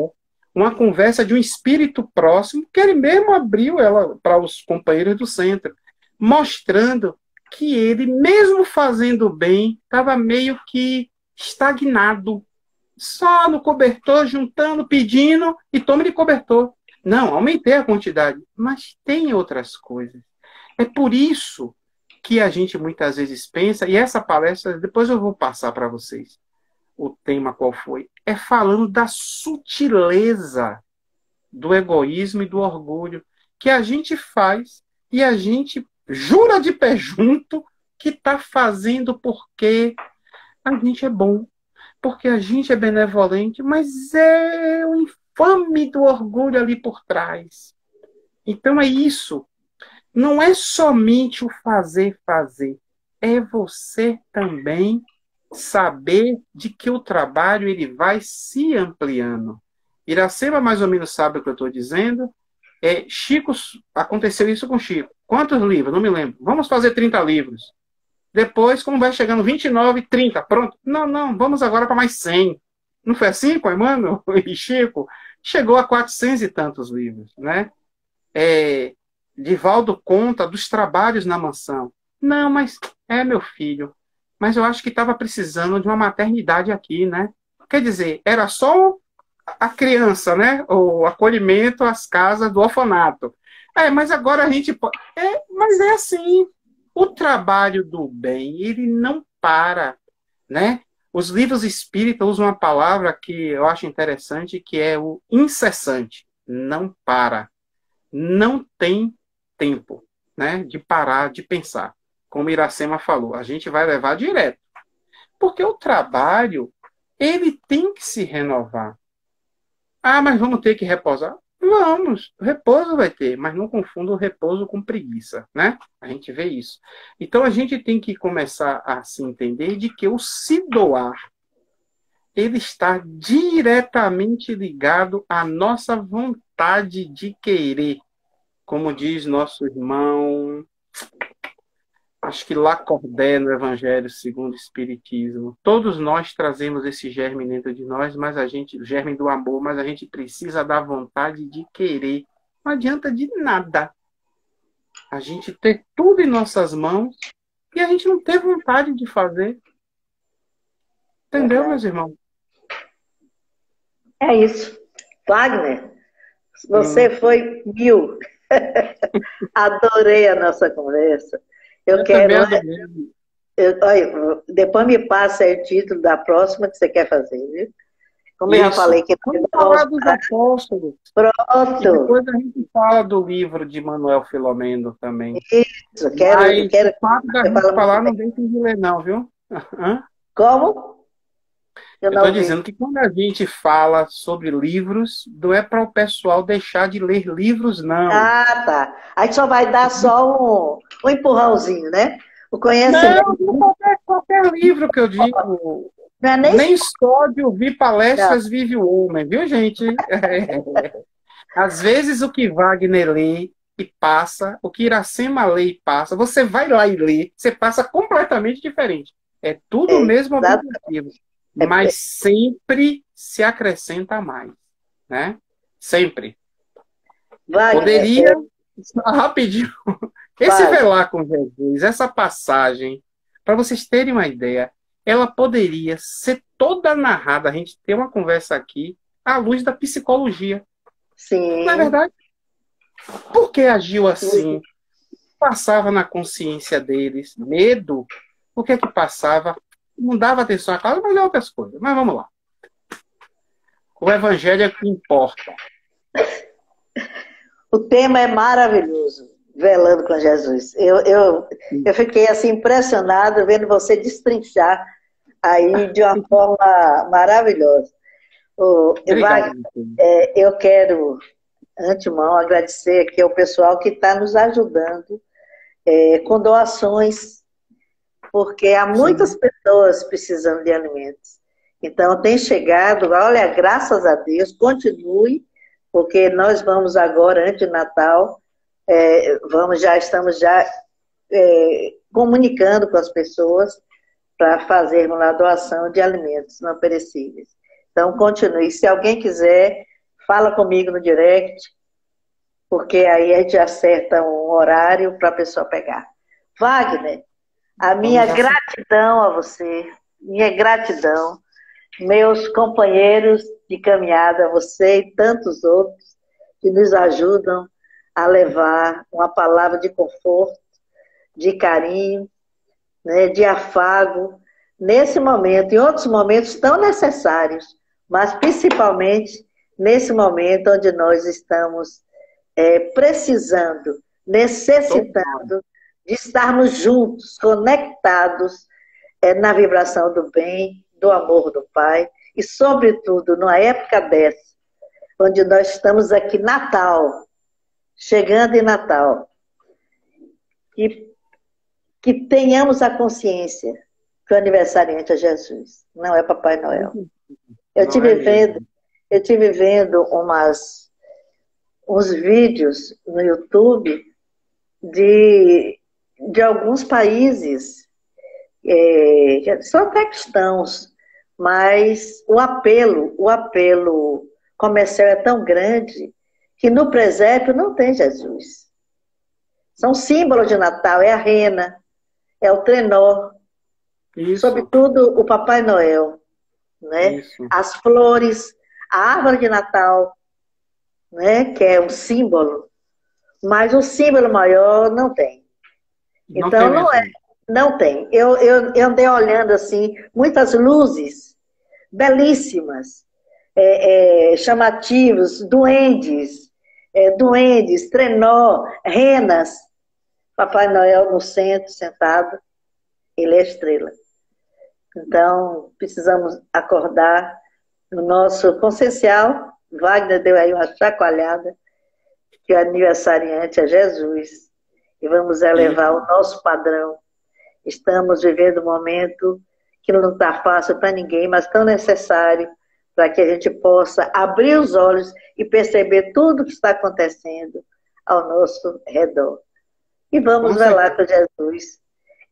Uma conversa de um espírito próximo, que ele mesmo abriu ela para os companheiros do centro, mostrando que ele, mesmo fazendo bem, estava meio que estagnado, só no cobertor, juntando, pedindo, e tome de cobertor. Não, aumentei a quantidade, mas tem outras coisas. É por isso que a gente muitas vezes pensa, e essa palestra, depois eu vou passar para vocês, o tema qual foi, é falando da sutileza do egoísmo e do orgulho que a gente faz e a gente jura de pé junto que está fazendo porque a gente é bom, porque a gente é benevolente, mas é o infame do orgulho ali por trás. Então é isso. Não é somente o fazer, é você também saber de que o trabalho ele vai se ampliando. Iracema mais ou menos sabe o que eu estou dizendo. Chico, aconteceu isso com Chico. Quantos livros? Não me lembro. Vamos fazer 30 livros. Depois, como vai chegando 29, 30, pronto. Não, vamos agora para mais 100. Não foi assim com Emmanuel e Chico? Chegou a 400 e tantos livros, né? Divaldo conta dos trabalhos na mansão. Não, mas meu filho, mas eu acho que estava precisando de uma maternidade aqui, né? Quer dizer, era só a criança, né? O acolhimento às casas do orfanato. Mas agora a gente pode. Mas é assim. O trabalho do bem, ele não para, né? Os livros espíritas usam uma palavra que eu acho interessante, que é o incessante. Não para. Não tem tempo, né? De parar, de pensar. Como Iracema falou, a gente vai levar direto. Porque o trabalho, ele tem que se renovar. Mas vamos ter que repousar? Vamos, repouso vai ter, mas não confunda o repouso com preguiça, né? A gente vê isso. Então a gente tem que começar a se entender de que o se doar, ele está diretamente ligado à nossa vontade de querer. Como diz nosso irmão, acho que Lacordaire no Evangelho segundo o Espiritismo. Todos nós trazemos esse germe dentro de nós, mas o germe do amor, mas a gente precisa da vontade de querer. Não adianta de nada a gente ter tudo em nossas mãos e a gente não ter vontade de fazer. Entendeu, meus irmãos? É isso. Wagner, você foi mil. Adorei a nossa conversa. Eu quero. Olha, depois me passa aí o título da próxima que você quer fazer, viu? Como eu já falei que vamos falar dos apóstolos. Pronto. E depois a gente fala do livro de Manuel Filomeno também. Isso, quero. O fato da gente falar não deixa de ler, não, viu? Como? Eu estou dizendo que quando a gente fala sobre livros, não é para o pessoal deixar de ler livros, não. Tá. Aí só vai dar só um empurrãozinho, né? O conhecimento. Não, qualquer livro que eu digo. Não é nem só de ouvir palestras vive o homem, viu, gente? Às vezes o que Wagner lê e passa, o que Iracema lê e passa, você vai lá e lê, você passa completamente diferente. É tudo o mesmo objetivo. Mas sempre se acrescenta mais, né? Sempre. Wagner, poderia, rapidinho, esse velar com Jesus, essa passagem, para vocês terem uma ideia, ela poderia ser toda narrada, a gente tem uma conversa aqui, à luz da psicologia. Sim. Não é verdade? Por que agiu assim? Passava na consciência deles medo? O que é que passava? Não dava atenção à causa, mas outras coisas. Mas vamos lá. O evangelho é o que importa. O tema é maravilhoso, velando com Jesus. Eu fiquei assim impressionado vendo você destrinchar aí de uma forma maravilhosa. Wagner, eu quero, antemão, agradecer aqui ao pessoal que está nos ajudando com doações, porque há muitas pessoas precisando de alimentos. Então, tem chegado, olha, graças a Deus, continue, porque nós vamos agora, antes do Natal, estamos comunicando com as pessoas para fazermos a doação de alimentos não perecíveis. Então, continue. Se alguém quiser, fala comigo no direct, porque aí a gente acerta um horário para a pessoa pegar. Wagner, a minha gratidão a você, minha gratidão, meus companheiros de caminhada, você e tantos outros que nos ajudam a levar uma palavra de conforto, de carinho, né, de afago, nesse momento, em outros momentos tão necessários, mas principalmente nesse momento onde nós estamos precisando, necessitando de estarmos juntos, conectados na vibração do bem, do amor do Pai, e sobretudo numa época dessa, onde nós estamos aqui, Natal, chegando em Natal, que tenhamos a consciência que o aniversariante é Jesus, não é Papai Noel. Eu tive vendo uns vídeos no YouTube de alguns países, são até cristãos, mas o apelo comercial é tão grande que no presépio não tem Jesus. São símbolos de Natal, é a rena, é o trenó, sobretudo o Papai Noel, né? As flores, a árvore de Natal, né, que é um símbolo, mas o símbolo maior não tem. Não Então, tem não é, mesmo. não tem. Eu andei olhando, assim, muitas luzes belíssimas, chamativos, duendes, trenó, renas. Papai Noel no centro, sentado, ele é a estrela. Então, precisamos acordar no nosso consciencial. Wagner deu aí uma chacoalhada, que o aniversariante é Jesus. E vamos elevar o nosso padrão. Estamos vivendo um momento que não está fácil para ninguém, mas tão necessário para que a gente possa abrir os olhos e perceber tudo o que está acontecendo ao nosso redor. E vamos velar com Jesus.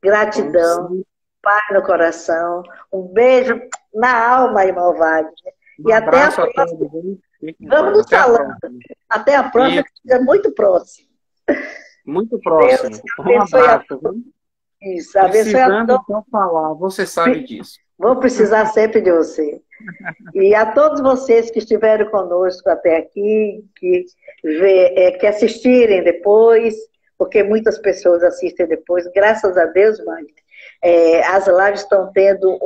Gratidão, paz no coração, um beijo na alma, irmão Wagner. E até a próxima. Vamos nos falando. Até a próxima, que seja muito próximo. Muito próximo. Deus Um abraço. Isso, abençoe a todos. Não falar, você sabe disso. Vou precisar sempre de você. E a todos vocês que estiveram conosco até aqui, que assistirem depois, porque muitas pessoas assistem depois, graças a Deus, Wagner. As lives estão tendo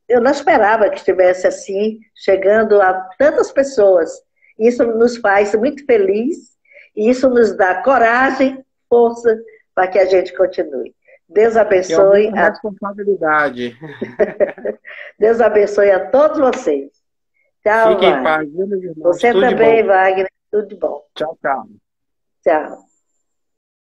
eu não esperava que estivesse assim, chegando a tantas pessoas. Isso nos faz muito feliz, e isso nos dá coragem, força, para que a gente continue. Deus abençoe. A responsabilidade. Deus abençoe a todos vocês. Tchau, Fiquem Wagner. em paz, meus irmãos. Você tudo também, bom. Wagner. Tudo de bom. Tchau, tchau. Tchau.